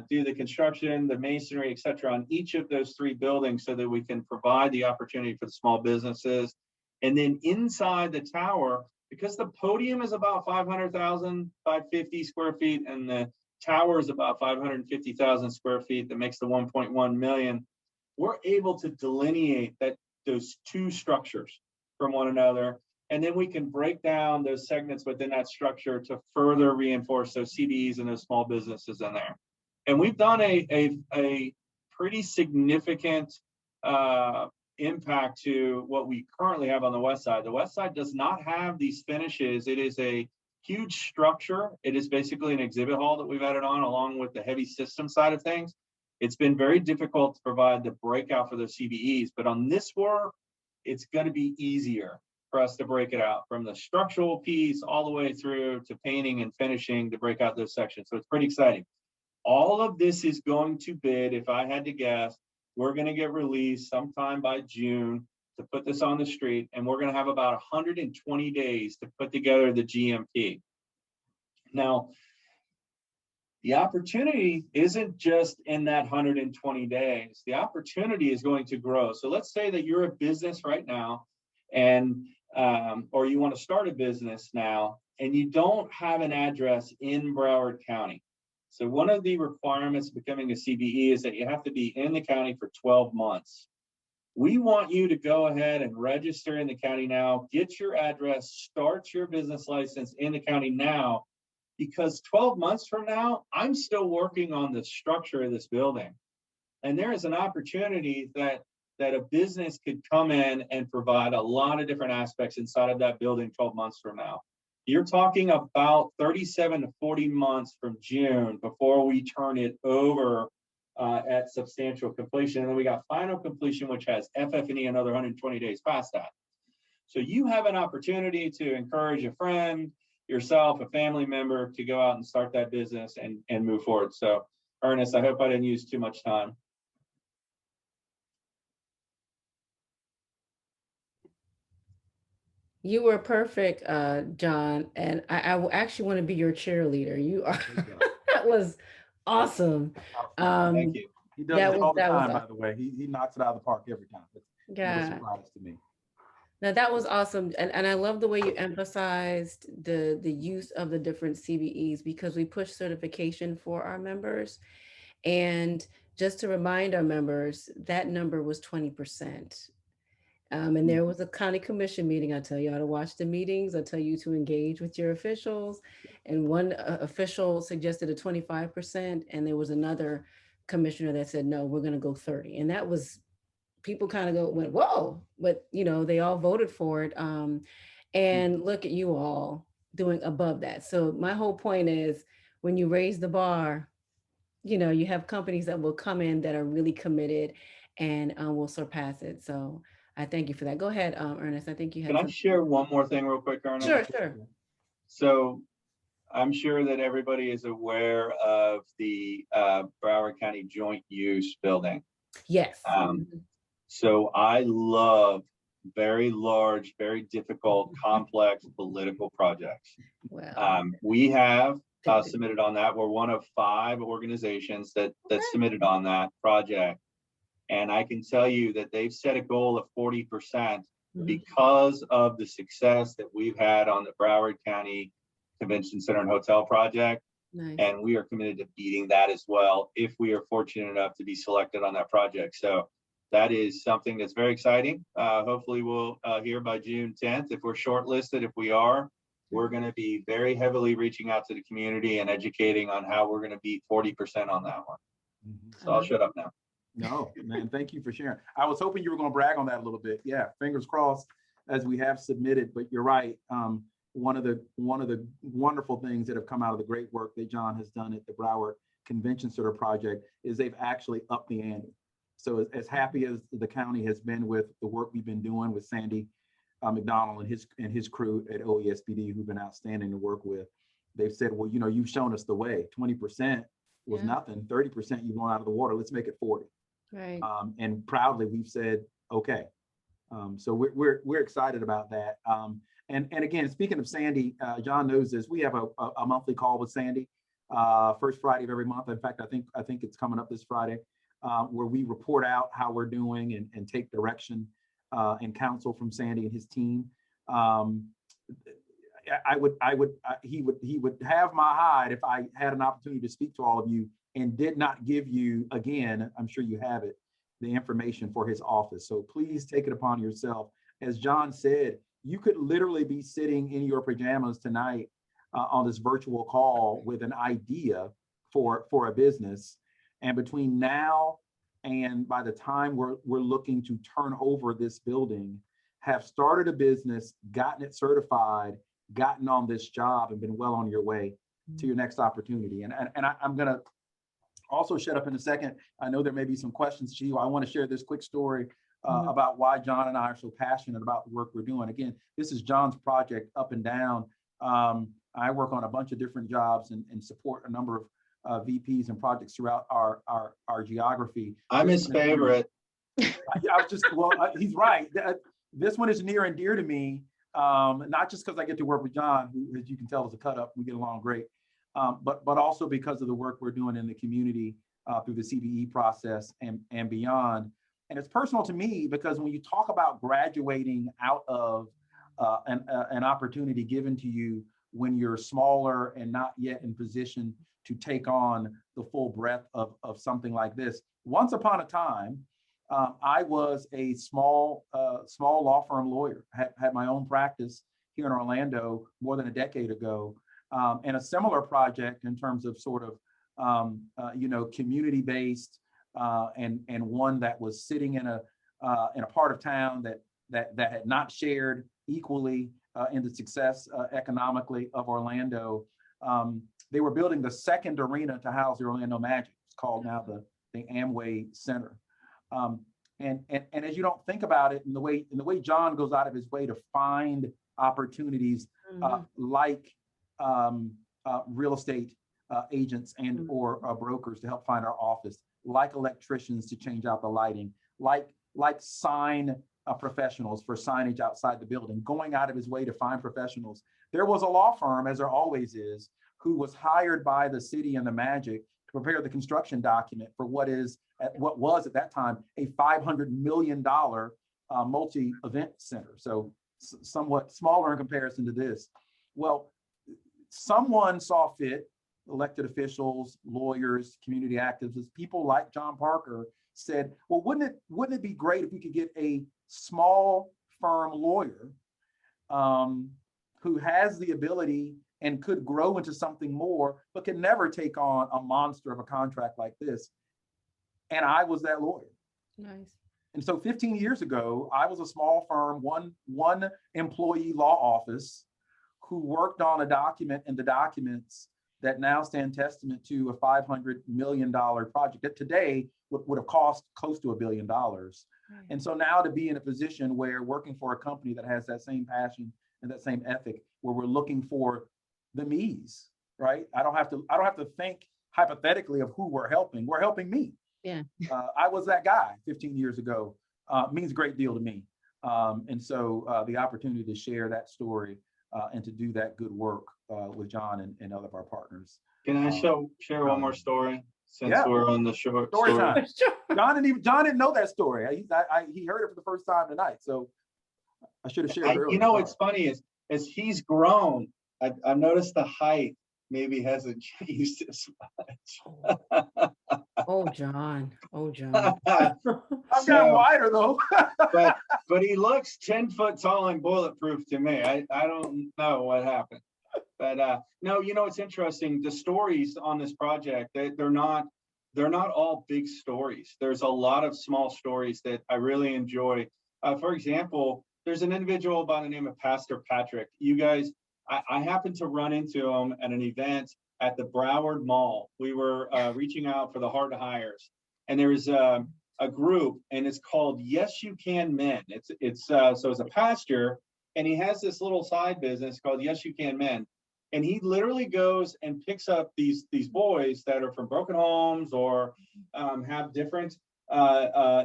do the construction, the masonry, et cetera, on each of those 3 buildings so that we can provide the opportunity for the small businesses. And then inside the tower, because the podium is about 550 square feet, and the tower is about 550,000 square feet, that makes the 1.1 million, we're able to delineate those 2 structures from one another. And then we can break down those segments within that structure to further reinforce those CBEs and those small businesses in there. And we've done a pretty significant impact to what we currently have on the west side. The west side does not have these finishes. It is a huge structure. It is basically an exhibit hall that we've added on along with the heavy system side of things. It's been very difficult to provide the breakout for those CBEs, but on this work, it's going to be easier for us to break it out from the structural piece all the way through to painting and finishing to break out those sections. So it's pretty exciting. All of this is going to bid, if I had to guess, we're going to get released sometime by June to put this on the street, and we're going to have about 120 days to put together the GMP. Now, the opportunity isn't just in that 120 days. The opportunity is going to grow. So let's say that you're a business right now, and or you want to start a business now, and you don't have an address in Broward County. So one of the requirements of becoming a CBE is that you have to be in the county for 12 months. We want you to go ahead and register in the county now, get your address, start your business license in the county now, because 12 months from now, I'm still working on the structure of this building. And there is an opportunity that that a business could come in and provide a lot of different aspects inside of that building 12 months from now. You're talking about 37 to 40 months from June before we turn it over at substantial completion. And then we got final completion, which has FF&E another 120 days past that. So you have an opportunity to encourage a friend, yourself, a family member to go out and start that business and move forward. So Ernest, I hope I didn't use too much time. You were perfect, John, and I actually want to be your cheerleader. You are. That was awesome. Thank you. He does That it was- all the that was time, by awesome. the way. He knocks it out of the park every time. It's no Yeah. surprise to me. Now that was awesome. And I love the way you emphasized the use of the different CVEs, because we push certification for our members. And just to remind our members, that number was 20%. And there was a county commission meeting. I tell you how to watch the meetings. I tell you to engage with your officials. And one official suggested a 25%. And there was another commissioner that said, no, we're going to go 30. And that was, people kind of went, whoa, but they all voted for it. And look at you all doing above that. So my whole point is, when you raise the bar, you have companies that will come in that are really committed and will surpass it. So I thank you for that. Go ahead, Ernest. I think you had Can I something. share one more thing real quick, Ernest? Sure. So I'm sure that everybody is aware of the Broward County Joint Use Building. Yes. So I love very large, very difficult, complex political projects. Wow. We have submitted on that. We're one of 5 organizations that submitted on that project. And I can tell you that they've set a goal of 40% because of the success that we've had on the Broward County Convention Center and Hotel project. Nice. And we are committed to beating that as well if we are fortunate enough to be selected on that project. So that is something that's very exciting. Hopefully we'll hear by June 10th. If we're shortlisted, if we are, we're going to be very heavily reaching out to the community and educating on how we're going to beat 40% on that one. So I'll shut up now. No, man, thank you for sharing. I was hoping you were going to brag on that a little bit. Yeah, fingers crossed as we have submitted, but you're right. One of the wonderful things that have come out of the great work that John has done at the Broward Convention Center project is they've actually upped the ante. So as happy as the county has been with the work we've been doing with Sandy McDonald and his crew at OESPD, who've been outstanding to work with, they've said, well, you've shown us the way. 20% was nothing. 30% you've gone out of the water. Let's make it 40. Right. And proudly we've said, okay. So we're excited about that. And again, speaking of Sandy, John knows this. We have a monthly call with Sandy, first Friday of every month. In fact, I think it's coming up this Friday, where we report out how we're doing and take direction and counsel from Sandy and his team. He would have my hide if I had an opportunity to speak to all of you and did not give you, again, I'm sure you have it, the information for his office. So please take it upon yourself. As John said, you could literally be sitting in your pajamas tonight on this virtual call with an idea for a business. And between now and by the time we're looking to turn over this building, have started a business, gotten it certified, gotten on this job, and been well on your way to your next opportunity. And I'm going to also shut up in a second. I know there may be some questions to you. I want to share this quick story about why John and I are so passionate about the work we're doing. Again, this is John's project up and down. I work on a bunch of different jobs and support a number of VPs and projects throughout our geography. I'm his favorite. He's right. This one is near and dear to me, not just because I get to work with John, who, as you can tell, is a cut up. We get along great. But also because of the work we're doing in the community through the CVE process and beyond. And it's personal to me because when you talk about graduating out of an opportunity given to you when you're smaller and not yet in position to take on the full breadth of something like this. Once upon a time, I was a small law firm lawyer, had my own practice here in Orlando more than a decade ago. And a similar project in terms of sort of, community-based and one that was sitting in in a part of town that had not shared equally in the success economically of Orlando. They were building the second arena to house the Orlando Magic. It's called now the Amway Center. And as you don't think about it, in the way John goes out of his way to find opportunities like real estate agents and or brokers to help find our office, like electricians to change out the lighting, like sign professionals for signage outside the building, going out of his way to find professionals. There was a law firm, as there always is, who was hired by the city and the Magic to prepare the construction document for what was at that time a $500 million multi-event center. So somewhat smaller in comparison to this. Well, someone saw fit, elected officials, lawyers, community activists, people like John Parker said, well, wouldn't it be great if we could get a small firm lawyer who has the ability and could grow into something more, but can never take on a monster of a contract like this. And I was that lawyer. Nice. And so 15 years ago, I was a small firm, one employee law office who worked on a document and the documents that now stand testament to a $500 million project that today would have cost close to $1 billion. Right. And so now to be in a position where working for a company that has that same passion and that same ethic, where we're looking for the me's, right? I don't have to think hypothetically of who we're helping. We're helping me. Yeah. I was that guy 15 years ago. Means a great deal to me. And so the opportunity to share that story and to do that good work with John and other of our partners. Can I share one more story since we're on the short story time? Sure. John didn't know that story. He heard it for the first time tonight. So I should have shared it earlier. You know, what's funny is as he's grown, I've noticed the height maybe hasn't changed as much. Oh, John. I've gotten wider though. but he looks 10 foot tall and bulletproof to me. I don't know what happened. But no, you know, it's interesting. The stories on this project, they're not all big stories. There's a lot of small stories that I really enjoy. For example, there's an individual by the name of Pastor Patrick. You guys, I happened to run into him at an event at the Broward Mall. We were reaching out for the hard to hires, and there was a group, and it's called Yes You Can Men. So it's a pastor, and he has this little side business called Yes You Can Men, and he literally goes and picks up these boys that are from broken homes or have different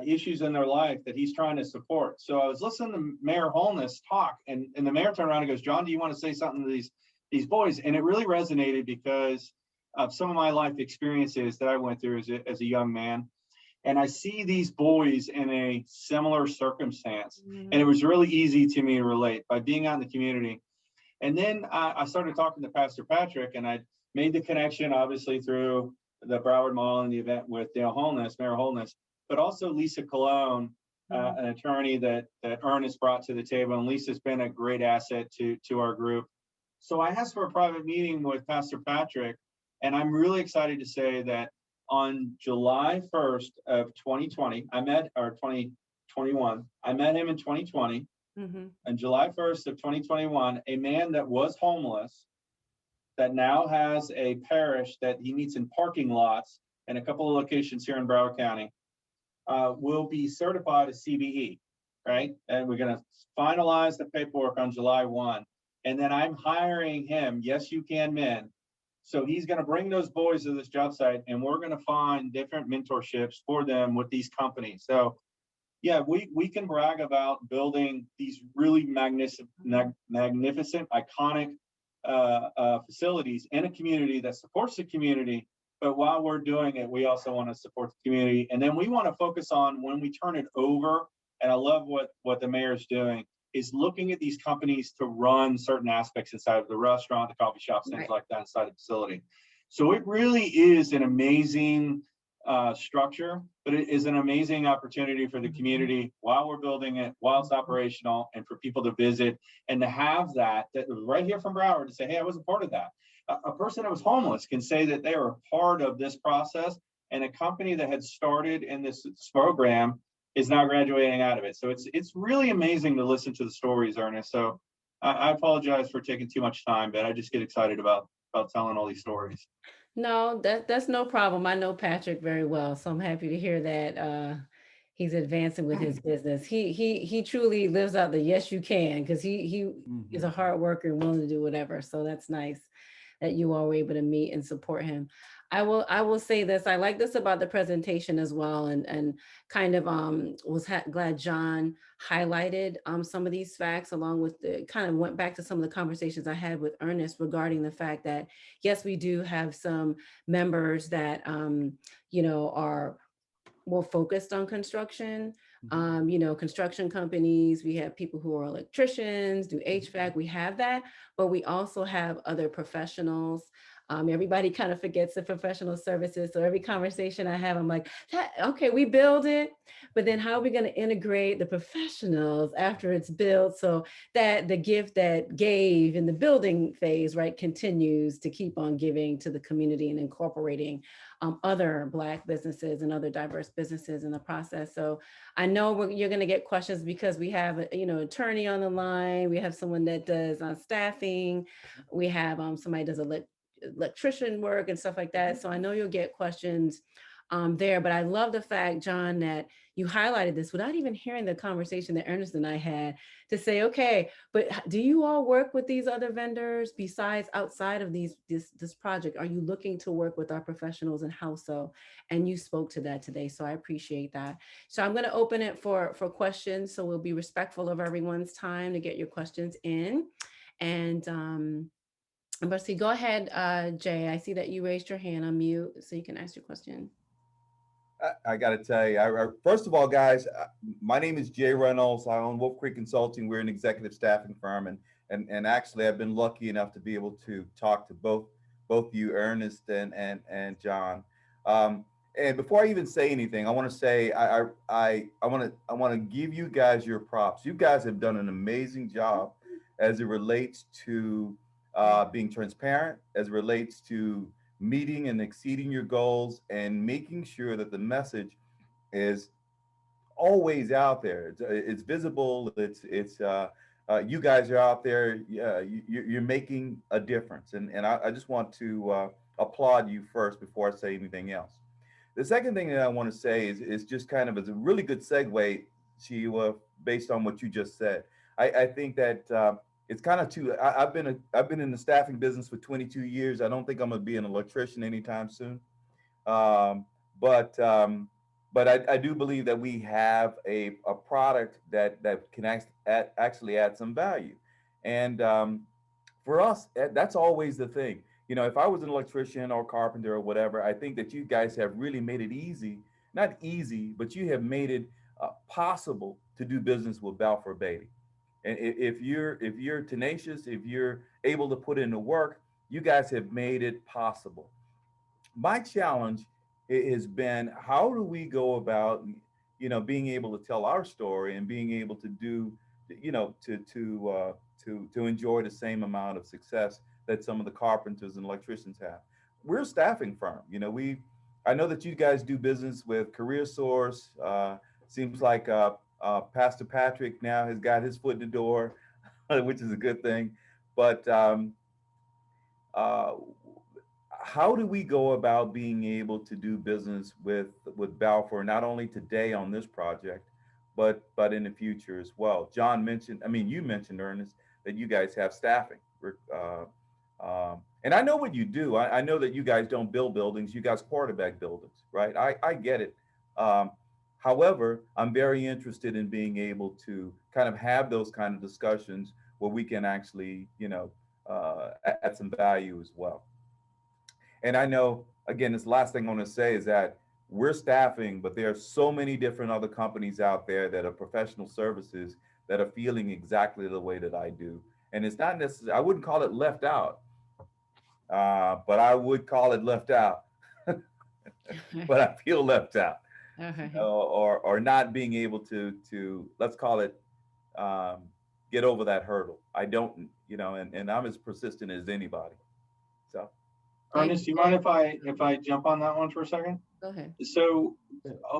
issues in their life that he's trying to support. So I was listening to Mayor Holness talk, and the mayor turned around and goes, "John, do you want to say something to these boys?" And it really resonated because of some of my life experiences that I went through as a young man. And I see these boys in a similar circumstance. And it was really easy to me to relate by being out in the community. And then I started talking to Pastor Patrick, and I made the connection, obviously, through the Broward Mall and the event with Mayor Holness, but also Lisa Colon, an attorney that Ernest brought to the table. And Lisa's been a great asset to our group. So I asked for a private meeting with Pastor Patrick, and I'm really excited to say that on July 1st of 2020, 2021, I met him in 2020. On July 1st of 2021, a man that was homeless, that now has a parish that he meets in parking lots in a couple of locations here in Broward County, will be certified as CBE, right? And we're going to finalize the paperwork on July 1. And then I'm hiring him, Yes You Can Men. So he's going to bring those boys to this job site, and we're going to find different mentorships for them with these companies. So yeah, we can brag about building these really magnificent, iconic facilities in a community that supports the community. But while we're doing it, we also want to support the community. And then we want to focus on when we turn it over, and I love what the mayor's doing, is looking at these companies to run certain aspects inside of the restaurant, the coffee shops, things like that inside the facility. So it really is an amazing structure, but it is an amazing opportunity for the community while we're building it, while it's operational, and for people to visit and to have that right here from Broward to say, hey, I was a part of that. A person that was homeless can say that they were a part of this process, and a company that had started in this program is now graduating out of it. So it's really amazing to listen to the stories, Ernest. So I apologize for taking too much time, but I just get excited about telling all these stories. No, that's no problem. I know Patrick very well, so I'm happy to hear that he's advancing with his business. He truly lives out the yes you can, because he is a hard worker and willing to do whatever. So that's nice that you all were able to meet and support him. I will say this. I like this about the presentation as well, and kind of was glad John highlighted some of these facts, along with the kind of went back to some of the conversations I had with Ernest regarding the fact that yes, we do have some members that are more focused on construction. Construction companies, we have people who are electricians, do HVAC, we have that, but we also have other professionals. Everybody kind of forgets the professional services. So every conversation I have, I'm like, okay, we build it, but then how are we going to integrate the professionals after it's built so that the gift that gave in the building phase, right, continues to keep on giving to the community and incorporating other Black businesses and other diverse businesses in the process. So I know you're going to get questions because we have attorney on the line. We have someone that does staffing. We have somebody does electrician work and stuff like that. So I know you'll get questions there, but I love the fact, John, that you highlighted this without even hearing the conversation that Ernest and I had, to say, okay, but do you all work with these other vendors besides outside of this project? Are you looking to work with our professionals in-house? So, and you spoke to that today, so I appreciate that. So I'm going to open it for questions. So we'll be respectful of everyone's time to get your questions in. And but see, go ahead, Jay. I see that you raised your hand on mute, so you can ask your question. I got to tell you, first of all, guys, my name is Jay Reynolds. I own Wolf Creek Consulting. We're an executive staffing firm, and actually, I've been lucky enough to be able to talk to both you, Ernest and John. And before I even say anything, I want to say I want to give you guys your props. You guys have done an amazing job as it relates to being transparent, as it relates to meeting and exceeding your goals, and making sure that the message is always out there. It's visible. You guys are out there. You're making a difference, and I just want to applaud you first before I say anything else. The second thing that I want to say is just kind of as a really good segue, Sheila, based on what you just said. I think that it's kind of too. I've been in the staffing business for 22 years. I don't think I'm going to be an electrician anytime soon, but I do believe that we have a product that can actually add some value, and for us, that's always the thing. If I was an electrician or carpenter or whatever, I think that you guys have really made it easy, not easy, but you have made it possible to do business with Balfour Beatty. And if you're tenacious, if you're able to put in the work, you guys have made it possible. My challenge has been, how do we go about, being able to tell our story and being able to do, to enjoy the same amount of success that some of the carpenters and electricians have. We're a staffing firm. I know that you guys do business with CareerSource. Seems like Pastor Patrick now has got his foot in the door, which is a good thing. But how do we go about being able to do business with Balfour, not only today on this project, but in the future as well? John mentioned, you mentioned, Ernest, that you guys have staffing. And I know what you do. I know that you guys don't build buildings, you guys quarterback buildings, right? I get it. However, I'm very interested in being able to kind of have those kind of discussions where we can actually, add some value as well. And I know, again, this last thing I want to say is that we're staffing, but there are so many different other companies out there that are professional services that are feeling exactly the way that I do. And it's not necessarily, I wouldn't call it left out, but I would call it left out. But I feel left out. Or not being able to let's call it get over that hurdle. I don't, and I'm as persistent as anybody. So, Ernest, do you mind if I jump on that one for a second? Go ahead. So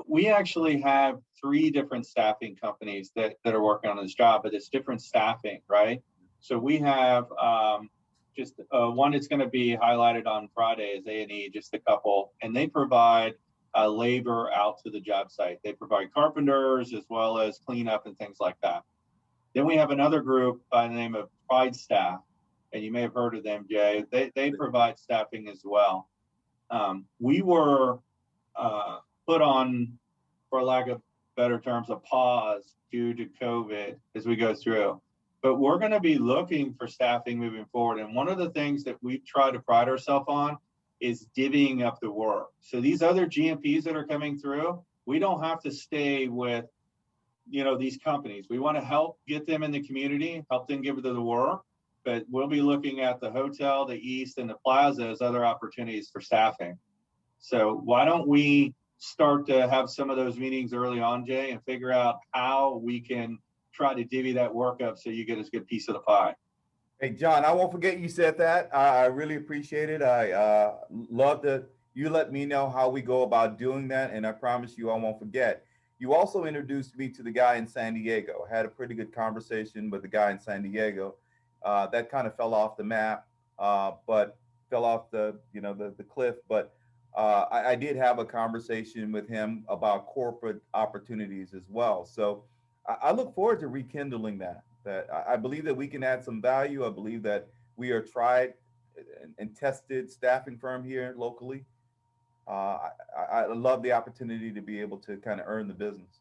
we actually have 3 different staffing companies that are working on this job, but it's different staffing, right? So we have just one that's going to be highlighted on Friday is A&E, just a couple, and they provide labor out to the job site. They provide carpenters as well as cleanup and things like that. Then we have another group by the name of Pride Staff, and you may have heard of them, Jay. They provide staffing as well. We were put on, for lack of better terms, a pause due to COVID as we go through. But we're going to be looking for staffing moving forward. And one of the things that we try to pride ourselves on is divvying up the work. So these other GMPs that are coming through, we don't have to stay with, these companies. We want to help get them in the community, help them give them the work. But we'll be looking at the hotel, the East, and the Plaza as other opportunities for staffing. So why don't we start to have some of those meetings early on, Jay, and figure out how we can try to divvy that work up so you get a good piece of the pie. Hey, John, I won't forget you said that. I really appreciate it. I love that you let me know how we go about doing that, and I promise you I won't forget. You also introduced me to the guy in San Diego. I had a pretty good conversation with the guy in San Diego. That kind of fell off the map, but fell off the cliff. But I did have a conversation with him about corporate opportunities as well. So I look forward to rekindling that. I believe that we can add some value. I believe that we are tried and tested staffing firm here locally. I love the opportunity to be able to kind of earn the business.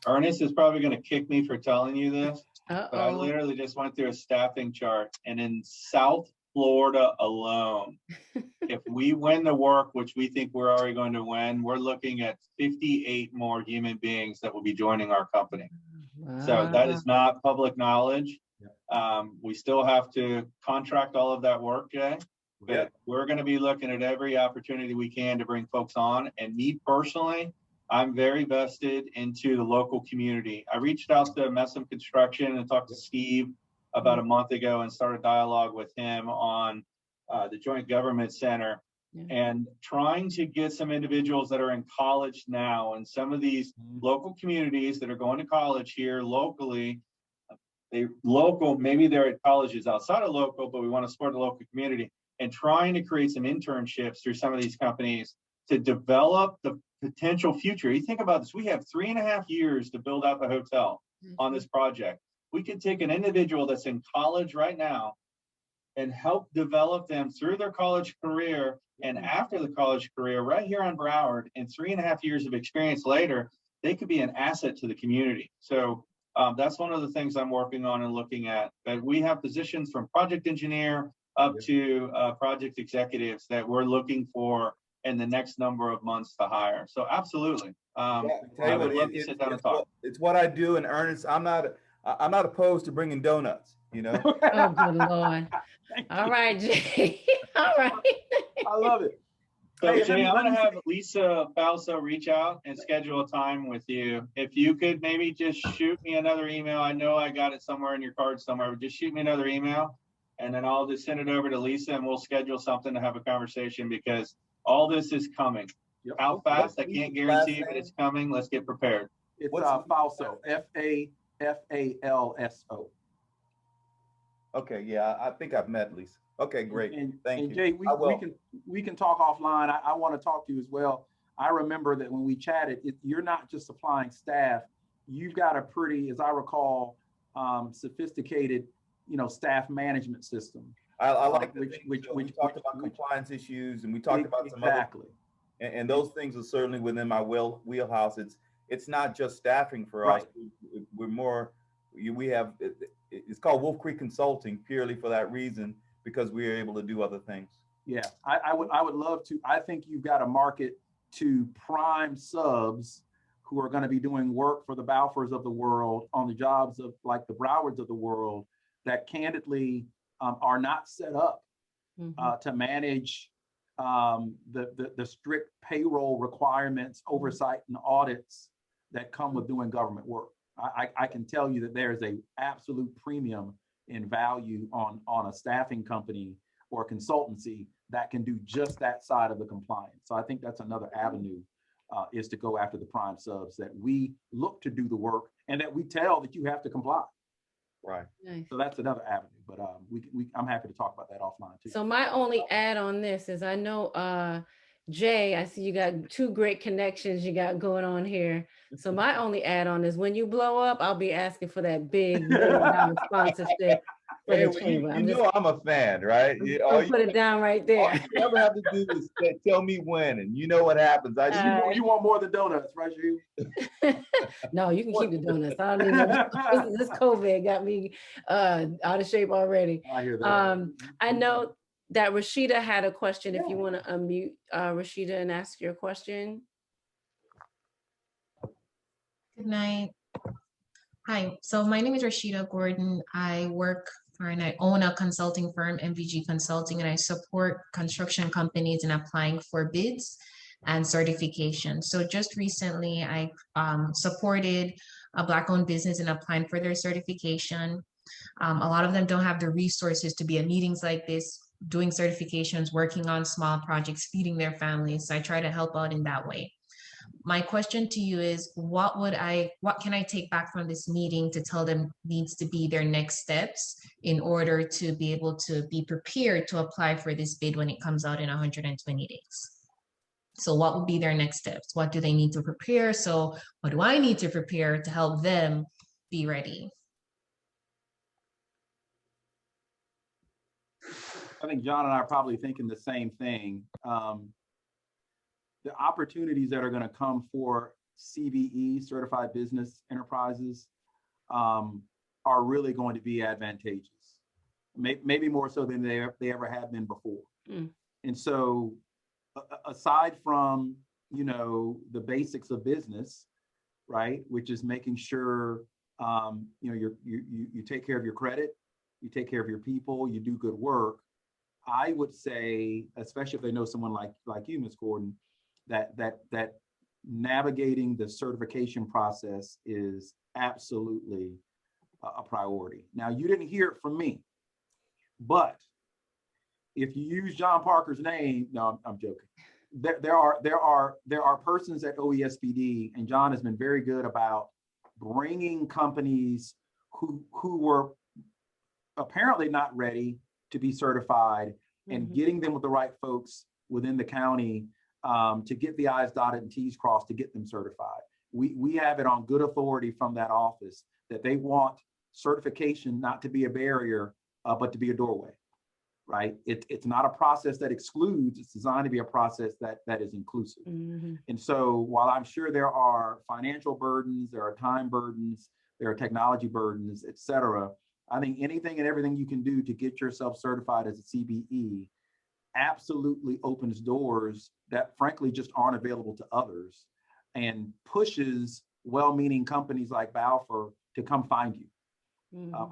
Ernest is probably going to kick me for telling you this, Uh-oh. but I literally just went through a staffing chart, and in South Florida alone, if we win the work, which we think we're already going to win, we're looking at 58 more human beings that will be joining our company. Wow. So that is not public knowledge. We still have to contract all of that work, Jay, but we're going to be looking at every opportunity we can to bring folks on. And me personally, I'm very vested into the local community. I reached out to Messam Construction and talked to Steve about a month ago and started dialogue with him on the Joint Government Center and trying to get some individuals that are in college now and some of these local communities that are going to college here locally. Maybe they're at colleges outside of local, but we want to support the local community and trying to create some internships through some of these companies to develop the potential future. You think about this, we have 3.5 years to build out the hotel on this project. We could take an individual that's in college right now and help develop them through their college career and after the college career right here on Broward, and 3.5 years of experience later, they could be an asset to the community. So that's one of the things I'm working on and looking at. But we have positions from project engineer up to project executives that we're looking for in the next number of months to hire. So absolutely. I would love to sit down and talk. It's what I do, and Ernest, I'm not opposed to bringing donuts, Oh, good Lord. All right, Jay. All right. I love it. So Jay, I'm going to have Lisa Balso reach out and schedule a time with you. If you could maybe just shoot me another email. I know I got it somewhere in your card somewhere, but just shoot me another email and then I'll just send it over to Lisa and we'll schedule something to have a conversation because all this is coming. How fast, I can't guarantee, but it's coming. Let's get prepared. It's Falso, Falso. Okay, yeah, I think I've met Lisa. Okay, great. Thank you. Jay, we can talk offline. I want to talk to you as well. I remember that when we chatted, you're not just supplying staff. You've got a pretty, as I recall, sophisticated, staff management system. I like which we talked about compliance issues, and we talked about some other, and those things are certainly within my wheelhouse. It's not just staffing for us. We're more. We have. It's called Wolf Creek Consulting purely for that reason, because we are able to do other things. Yeah, I would love to. I think you've got a market to prime subs who are going to be doing work for the Balfours of the world on the jobs of like the Browards of the world that candidly are not set up to manage the strict payroll requirements, oversight, and audits that come with doing government work. I can tell you that there's a absolute premium in value on a staffing company or a consultancy that can do just that side of the compliance. So I think that's another avenue is to go after the prime subs, that we look to do the work and that we tell that you have to comply. Right. Nice. So that's another avenue, but I'm happy to talk about that offline too. So my only add on this is I know Jay, I see you got two great connections you got going on here. So my only add on is when you blow up, I'll be asking for that big $1 million sponsorship for Hey, the well, chamber. you I'm just know I'm a fan, right? gonna put it down right all there. you ever have to do is tell me when, and you know what happens. You want more than donuts, right, you? No, you can keep the donuts. I don't need no this COVID got me out of shape already. I hear that. I know that Rashida had a question. If you want to unmute Rashida and ask your question. Good night. Hi, so my name is Rashida Gordon. I work for and I own a consulting firm, MVG Consulting, and I support construction companies in applying for bids and certification. So just recently, I supported a Black-owned business in applying for their certification. A lot of them don't have the resources to be at meetings like this, doing certifications, working on small projects, feeding their families. So I try to help out in that way. My question to you is, what can I take back from this meeting to tell them needs to be their next steps in order to be able to be prepared to apply for this bid when it comes out in 120 days? So what would be their next steps? What do they need to prepare? So what do I need to prepare to help them be ready? I think John and I are probably thinking the same thing. The opportunities that are going to come for CBE, Certified Business Enterprises, are really going to be advantageous, maybe more so than they ever have been before. And so aside from, the basics of business, right, which is making sure, you take care of your credit, you take care of your people, you do good work. I would say, especially if they know someone like you, Ms. Gordon, that navigating the certification process is absolutely a priority. Now, you didn't hear it from me, but if you use John Parker's name, no, I'm joking. There are persons at OESPD, and John has been very good about bringing companies who were apparently not ready to be certified and getting them with the right folks within the county to get the I's dotted and T's crossed to get them certified. We have it on good authority from that office that they want certification not to be a barrier, but to be a doorway, right? It's not a process that excludes, it's designed to be a process that is inclusive. And so while I'm sure there are financial burdens, there are time burdens, there are technology burdens, et cetera, I think anything and everything you can do to get yourself certified as a CBE absolutely opens doors that frankly just aren't available to others and pushes well-meaning companies like Balfour to come find you.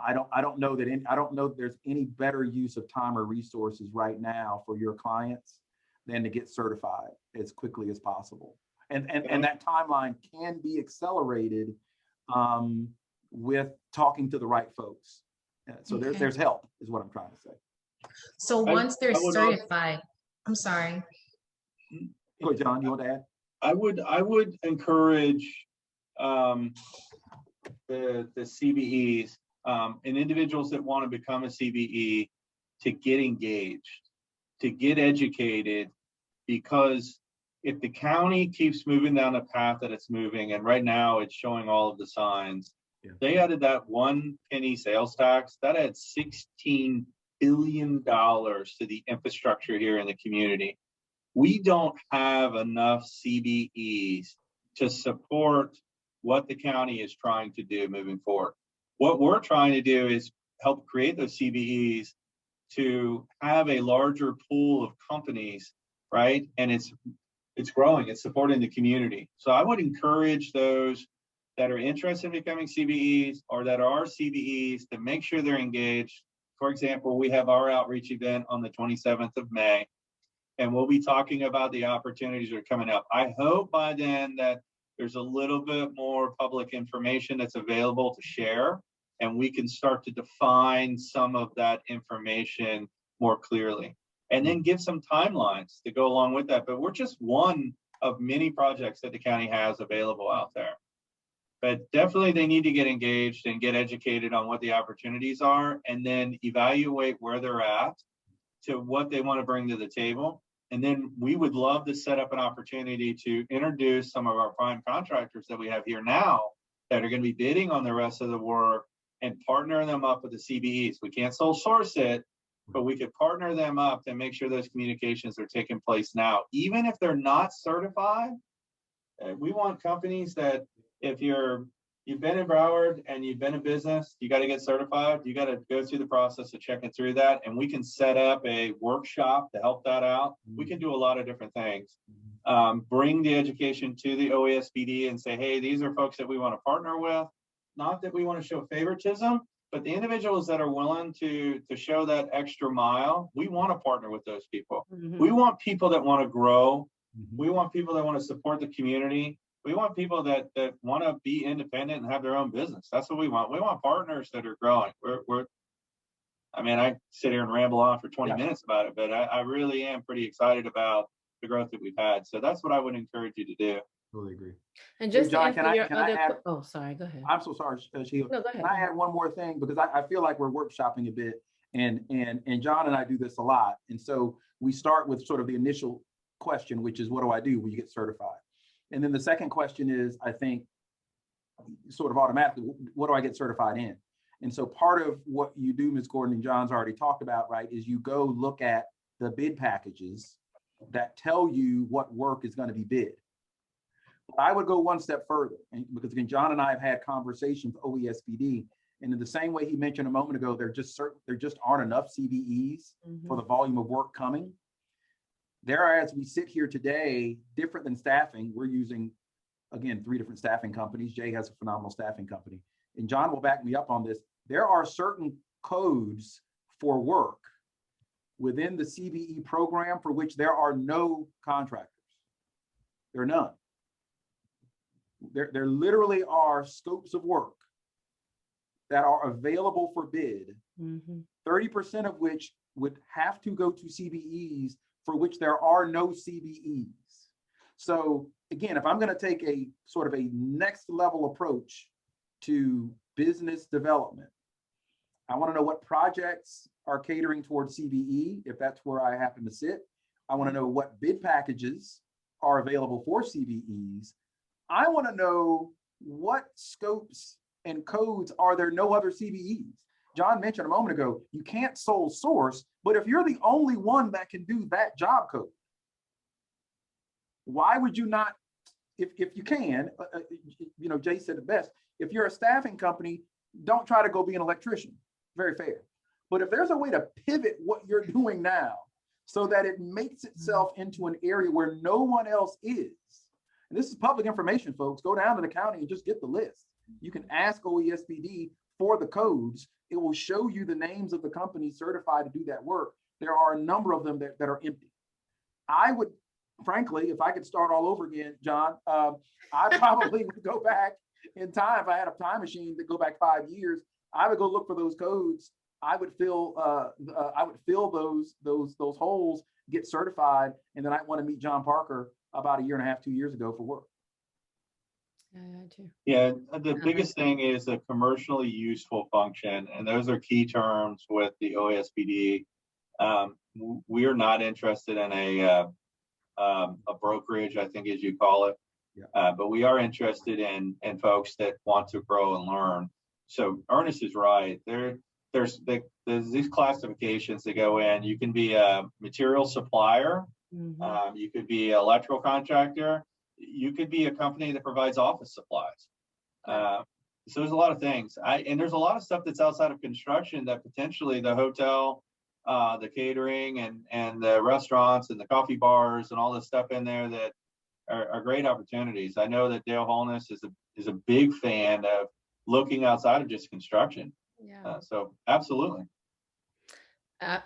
I don't know that there's any better use of time or resources right now for your clients than to get certified as quickly as possible. And that timeline can be accelerated with talking to the right folks. So Okay. there's help, is what I'm trying to say. So once they're certified, I'm sorry. Go ahead, John, you want to add? I would encourage the CBEs and individuals that want to become a CBE to get engaged, to get educated, because if the county keeps moving down the path that it's moving, and right now it's showing all of the signs, they added that 1 penny sales tax, that adds $16 billion to the infrastructure here in the community. We don't have enough CBEs to support what the county is trying to do moving forward. What we're trying to do is help create those CBEs to have a larger pool of companies, right? And it's growing, it's supporting the community. So I would encourage those that are interested in becoming CBEs or that are CBEs to make sure they're engaged. For example, we have our outreach event on the 27th of May, and we'll be talking about the opportunities that are coming up. I hope by then that there's a little bit more public information that's available to share, and we can start to define some of that information more clearly, and then give some timelines to go along with that. But we're just one of many projects that the county has available out there. But definitely they need to get engaged and get educated on what the opportunities are, and then evaluate where they're at to what they want to bring to the table. And then we would love to set up an opportunity to introduce some of our prime contractors that we have here now that are going to be bidding on the rest of the work and partner them up with the CBEs. We can't sole source it, but we could partner them up to make sure those communications are taking place now. Even if they're not certified, we want companies that if you've been in Broward and you've been in business, you got to get certified. You got to go through the process of checking through that. And we can set up a workshop to help that out. We can do a lot of different things. Bring the education to the OASBD and say, hey, these are folks that we want to partner with. Not that we want to show favoritism, but the individuals that are willing to show that extra mile, we want to partner with those people. We want people that want to grow. We want people that want to support the community. We want people that want to be independent and have their own business. That's what we want. We want partners that are growing. I mean, I sit here and ramble on for 20 minutes about it, but I really am pretty excited about the growth that we've had. So that's what I would encourage you to do. Totally agree. And just John, to can I answer your other add? oh, sorry, go ahead. I'm so sorry, Sheila. No, go ahead. Can I add one more thing? Because I feel like we're workshopping a bit, and John and I do this a lot. And so we start with sort of the initial question, which is, what do I do when you get certified? And then the second question is, I think, sort of automatically, what do I get certified in? And so part of what you do, Ms. Gordon, and John's already talked about, right, is you go look at the bid packages that tell you what work is going to be bid. But I would go one step further, because again, John and I have had conversations with OESBD, and in the same way he mentioned a moment ago, there just aren't enough CBEs for the volume of work coming. There, as we sit here today, different than staffing, we're using, again, 3 different staffing companies. Jay has a phenomenal staffing company, and John will back me up on this. There are certain codes for work within the CBE program for which there are no contractors. There are none. There literally are scopes of work that are available for bid, 30% of which would have to go to CBEs for which there are no CBEs. So again, if I'm going to take a sort of a next level approach to business development, I want to know what projects are catering towards CBE, if that's where I happen to sit. I want to know what bid packages are available for CBEs. I want to know what scopes and codes are there no other CBEs. John mentioned a moment ago, you can't sole source, but if you're the only one that can do that job code, why would you not, if you can, you know, Jay said it best, if you're a staffing company, don't try to go be an electrician, very fair. But if there's a way to pivot what you're doing now so that it makes itself into an area where no one else is, and this is public information, folks, go down to the county and just get the list. You can ask OESBD for the codes. It will show you the names of the companies certified to do that work. There are a number of them that are empty. I would, frankly, if I could start all over again, John, I probably would go back in time. If I had a time machine to go back 5 years, I would go look for those codes. I would fill those holes, get certified, and then I want to meet John Parker about 1.5 years, 2 years ago for work. Yeah, the biggest thing is a commercially useful function, and those are key terms with the OSBD. We are not interested in a brokerage, I think, as you call it, but we are interested in folks that want to grow and learn. So Ernest is right. There's these classifications that go in. You can be a material supplier. You could be an electrical contractor. You could be a company that provides office supplies. So there's a lot of things. And there's a lot of stuff that's outside of construction that potentially the hotel, the catering and the restaurants and the coffee bars and all this stuff in there that are great opportunities. I know that Dale Holness is a big fan of looking outside of just construction. So absolutely.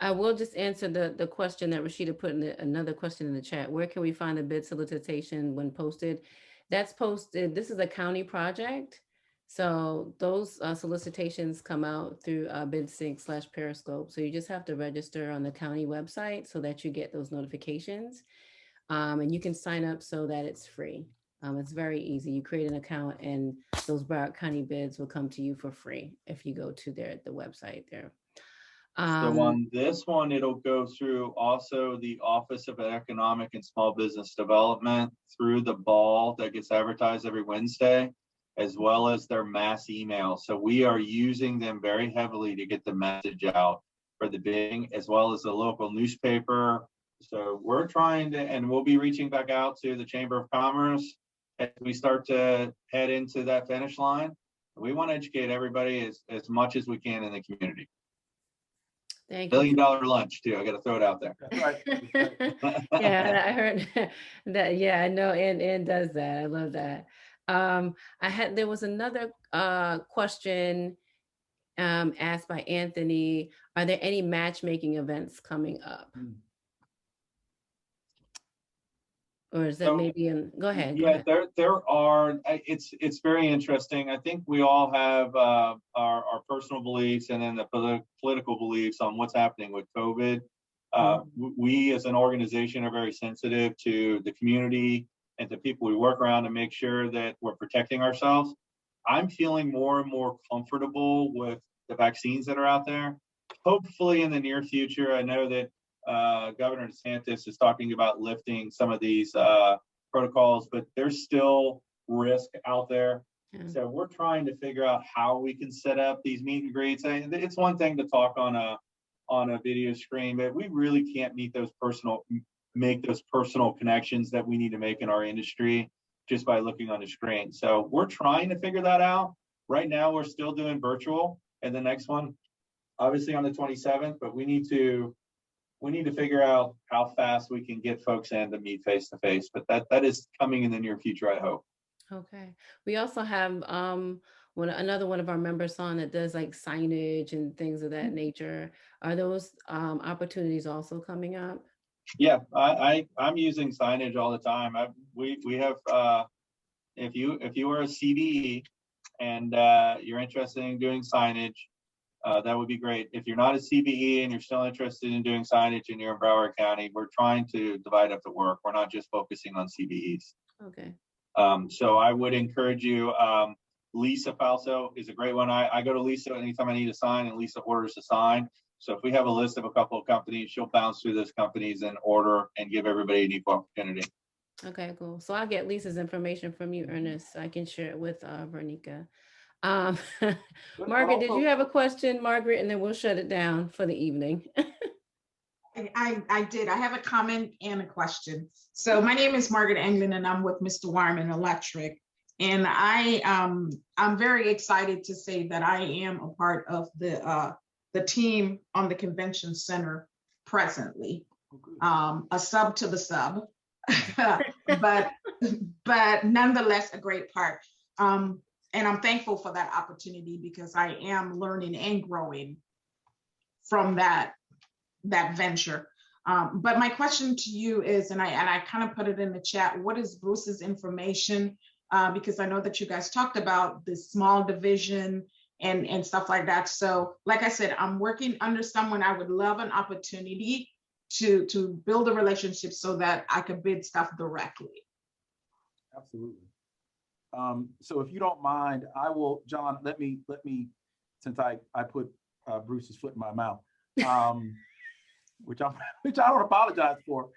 I will just answer the question that Rashida put in another question in the chat. Where can we find the bid solicitation when posted? That's posted. This is a county project. So those solicitations come out through BidSync/Periscope. So you just have to register on the county website so that you get those notifications. And you can sign up so that it's free. It's very easy. You create an account and those Broward County bids will come to you for free if you go to the website there. So on this one, it'll go through also the Office of Economic and Small Business Development through the ball that gets advertised every Wednesday, as well as their mass email. So we are using them very heavily to get the message out for the bidding, as well as the local newspaper. So we're trying to, and we'll be reaching back out to the Chamber of Commerce as we start to head into that finish line. We want to educate everybody as much as we can in the community. Thank $1 you. billion lunch too. I got to throw it out there. That's right. That's right. Yeah, I heard that. Yeah, I know. And does that. I love that. There was another question asked by Anthony. Are there any matchmaking events coming up? Or is that So, maybe go ahead. Yeah, there are. It's very interesting. I think we all have our personal beliefs and then the political beliefs on what's happening with COVID. We as an organization are very sensitive to the community and the people we work around to make sure that we're protecting ourselves. I'm feeling more and more comfortable with the vaccines that are out there. Hopefully in the near future, I know that Governor DeSantis is talking about lifting some of these protocols, but there's still risk out there. Yeah. So we're trying to figure out how we can set up these meet and greets. And it's one thing to talk on a video screen, but we really can't make those personal connections that we need to make in our industry just by looking on the screen. So we're trying to figure that out. Right now, we're still doing virtual, and the next one, obviously on the 27th, but we need to figure out how fast we can get folks in to meet face to face. But that is coming in the near future, I hope. Okay. We also have another one of our members on that does like signage and things of that nature. Are those opportunities also coming up? Yeah, I'm using signage all the time. We have if you are a CDE and you're interested in doing signage, that would be great. If you're not a CBE and you're still interested in doing signage and you're in Broward County, we're trying to divide up the work. We're not just focusing on CBEs. Okay. So I would encourage you. Lisa Falso is a great one. I go to Lisa anytime I need a sign, and Lisa orders a sign. So if we have a list of a couple of companies, she'll bounce through those companies and order and give everybody an equal opportunity. Okay, cool. So I'll get Lisa's information from you, Ernest, so I can share it with Vernica. Margaret, did you have a question, Margaret? And then we'll shut it down for the evening. I did. I have a comment and a question. So my name is Margaret England, and I'm with Mr. Wyman Electric. And I'm very excited to say that I am a part of the team on the convention center presently, a sub to the sub, but nonetheless a great part. And I'm thankful for that opportunity because I am learning and growing from that venture. But my question to you is, and I kind of put it in the chat, what is Bruce's information? Because I know that you guys talked about the small division and stuff like that. So like I said, I'm working under someone. I would love an opportunity to build a relationship so that I could bid stuff directly. Absolutely. So if you don't mind, I will, John, let me, since I put Bruce's foot in my mouth, which I don't apologize for.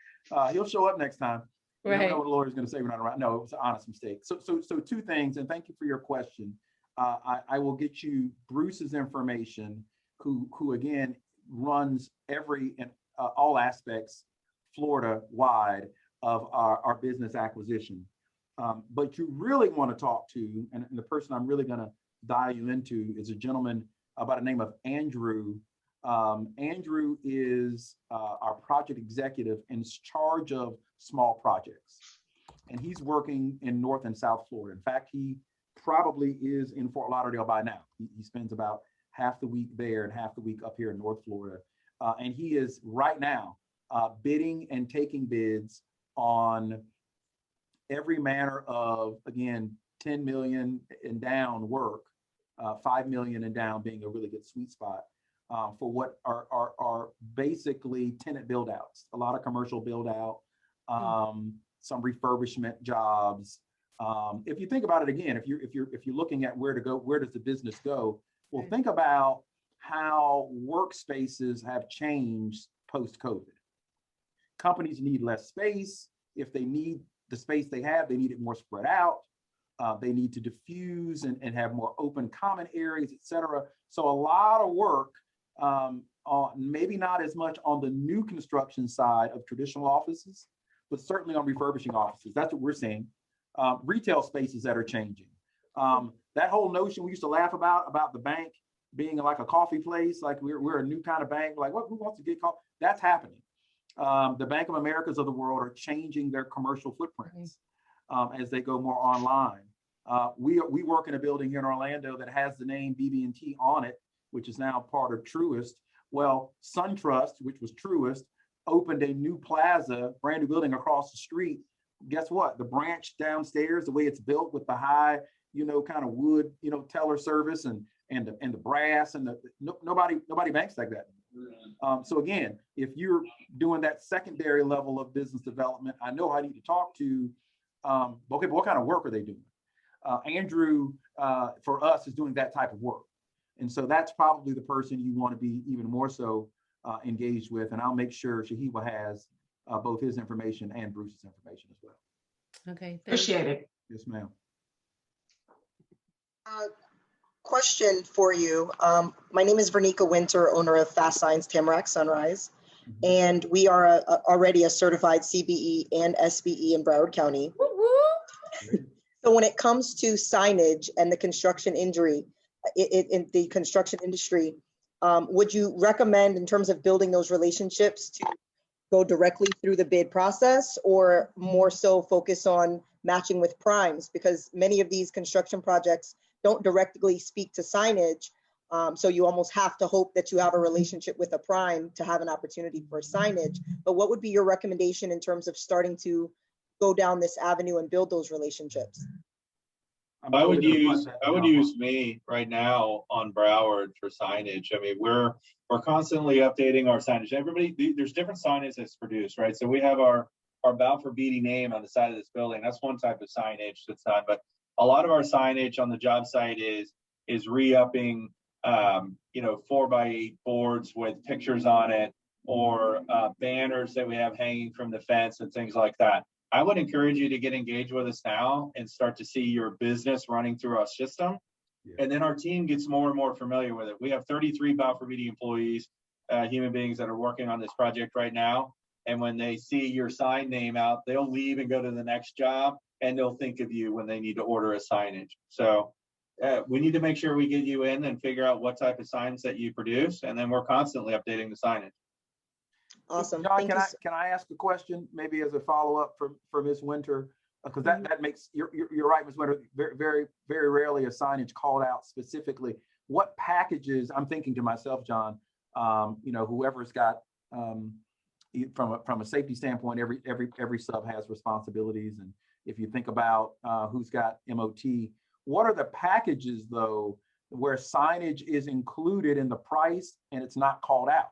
He'll show up next time. You Right. never know what the lawyer's going to say. We're not around. No, it was an honest mistake. So two things, and thank you for your question. I will get you Bruce's information, who again runs every and all aspects Florida wide of our business acquisition. But you really want to talk to, and the person I'm really going to dial you into is a gentleman by the name of Andrew. Andrew is our project executive in charge of small projects. And he's working in North and South Florida. In fact, he probably is in Fort Lauderdale by now. He spends about half the week there and half the week up here in North Florida. And he is right now bidding and taking bids on every manner of, again, 10 million and down work, 5 million and down being a really good sweet spot for what are basically tenant build outs, a lot of commercial build out, some refurbishment jobs. If you think about it again, if you're looking at where to go, where does the business go? Well, think about how workspaces have changed post-COVID. Companies need less space. If they need the space they have, they need it more spread out. They need to diffuse and have more open common areas, et cetera. So a lot of work, maybe not as much on the new construction side of traditional offices, but certainly on refurbishing offices. That's what we're seeing. Retail spaces that are changing. That whole notion we used to laugh about the bank being like a coffee place, like we're a new kind of bank, like who wants to get coffee? That's happening. The Bank of Americas of the world are changing their commercial footprints as they go more online. We work in a building here in Orlando that has the name BB&T on it, which is now part of Truist. Well, SunTrust, which was Truist, opened a new plaza, brand new building across the street. Guess what? The branch downstairs, the way it's built with the high, kind of wood, teller service and the brass and nobody banks like that. So again, if you're doing that secondary level of business development, I know I need to talk to, okay, but what kind of work are they doing? Andrew, for us, is doing that type of work. And so that's probably the person you want to be even more so engaged with. And I'll make sure Shahiwa has both his information and Bruce's information as well. Okay. Appreciate it. Yes, ma'am. Question for you. My name is Vernika Winter, owner of Fast Signs Tamarack Sunrise, and we are already a certified CBE and SBE in Broward County. So when it comes to signage and the construction industry, would you recommend in terms of building those relationships to go directly through the bid process or more so focus on matching with primes? Because many of these construction projects don't directly speak to signage. So you almost have to hope that you have a relationship with a prime to have an opportunity for signage. But what would be your recommendation in terms of starting to go down this avenue and build those relationships? I would use me right now on Broward for signage. I mean, we're constantly updating our signage. Everybody, there's different signage that's produced, right? So we have our Balfour Beatty name on the side of this building. That's one type of signage that's done. But a lot of our signage on the job site is re-upping, 4x8 boards with pictures on it, or banners that we have hanging from the fence and things like that. I would encourage you to get engaged with us now and start to see your business running through our system. Yeah. And then our team gets more and more familiar with it. We have 33 Balfour Beatty employees, human beings that are working on this project right now. And when they see your sign name out, they'll leave and go to the next job, and they'll think of you when they need to order a signage. So we need to make sure we get you in and figure out what type of signs that you produce. And then we're constantly updating the signage. Awesome. John, can I ask a question maybe as a follow-up for Ms. Winter? Because that makes, you're right, Ms. Winter, very, very, very rarely a signage called out specifically. What packages, I'm thinking to myself, John, whoever's got, from a safety standpoint, every sub has responsibilities. And if you think about who's got MOT, what are the packages though, where signage is included in the price and it's not called out?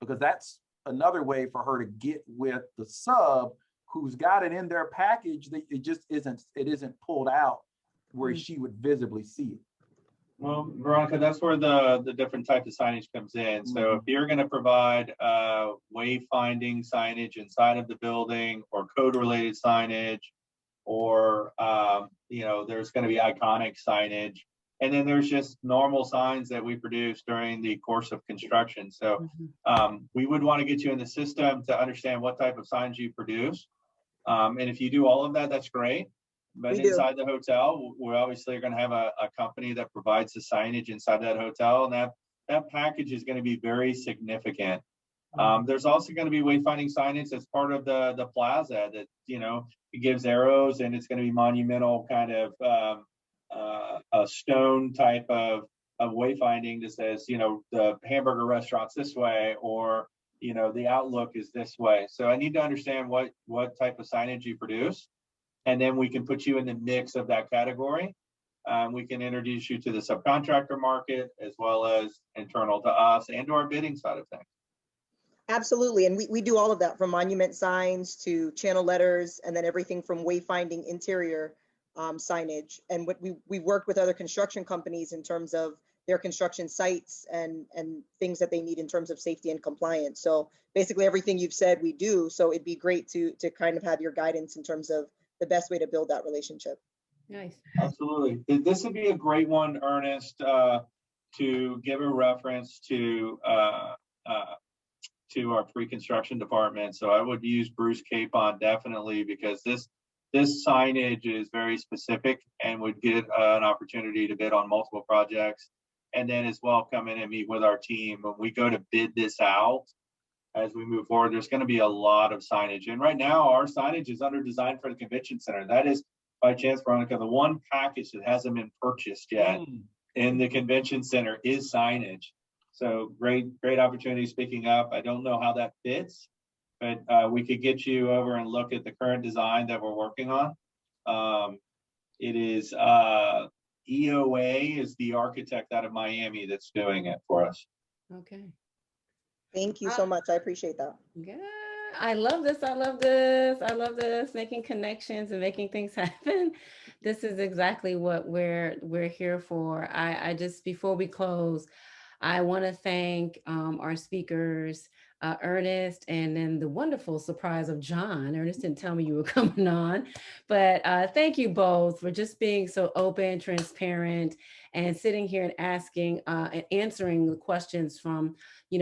Because that's another way for her to get with the sub who's got it in their package that it isn't pulled out where she would visibly see it. Well, Veronica, that's where the different types of signage comes in. So if you're going to provide wayfinding signage inside of the building, or code related signage, or there's going to be iconic signage. And then there's just normal signs that we produce during the course of construction. So we would want to get you in the system to understand what type of signs you produce. And if you do all of that, that's great. But inside the hotel, we're obviously going to have a company that provides the signage inside that hotel. And that package is going to be very significant. There's also going to be wayfinding signage that's part of the plaza that, it gives arrows, and it's going to be monumental kind of a stone type of wayfinding that says, the hamburger restaurant's this way, or, the outlook is this way. So I need to understand what type of signage you produce, and then we can put you in the mix of that category. We can introduce you to the subcontractor market as well as internal to us and to our bidding side of things. Absolutely. And we do all of that, from monument signs to channel letters, and then everything from wayfinding interior signage. And what we've worked with other construction companies in terms of their construction sites and things that they need in terms of safety and compliance. So basically everything you've said we do. So it'd be great to kind of have your guidance in terms of the best way to build that relationship. Nice. Absolutely. This would be a great one, Ernest, to give a reference to our pre-construction department. So I would use Bruce Capon definitely, because this signage is very specific and would get an opportunity to bid on multiple projects. And then as well, come in and meet with our team. When we go to bid this out, as we move forward, there's going to be a lot of signage. And right now our signage is under design for the convention center. That is, by chance, Veronica, the one package that hasn't been purchased yet in the convention center is signage. So great opportunity speaking up. I don't know how that fits, but we could get you over and look at the current design that we're working on. It is EOA is the architect out of Miami that's doing it for us. Okay. Thank you so much. I appreciate that. Yeah, I love this. I love this. I love this, making connections and making things happen. This is exactly what we're here for. I just, before we close, I want to thank our speakers, Ernest, and then the wonderful surprise of John. Ernest didn't tell me you were coming on, but thank you both for just being so open, transparent, and sitting here and asking and answering the questions from,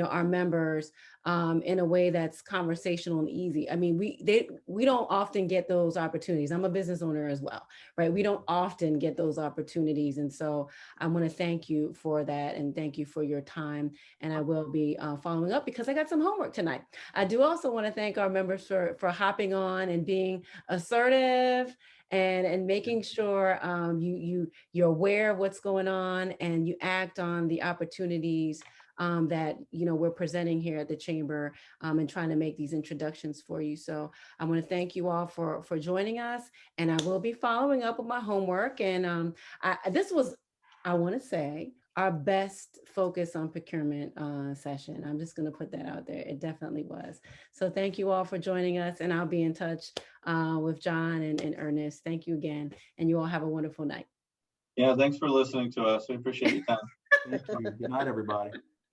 our members in a way that's conversational and easy. I mean, we don't often get those opportunities. I'm a business owner as well, right? We don't often get those opportunities. And so I want to thank you for that, and thank you for your time. And I will be following up because I got some homework tonight. I do also want to thank our members for hopping on and being assertive and making sure you're aware of what's going on and you act on the opportunities that we're presenting here at the chamber and trying to make these introductions for you. So I want to thank you all for joining us, and I will be following up with my homework. And this was, I want to say, our best focus on procurement session. I'm just going to put that out there. It definitely was. So thank you all for joining us, and I'll be in touch with John and Ernest. Thank you again, and you all have a wonderful night. Yeah, thanks for listening to us. We appreciate your time. Thank you. Good night, everybody.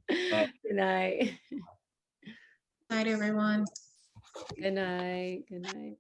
Good night. Night, everyone. Good night. Good night.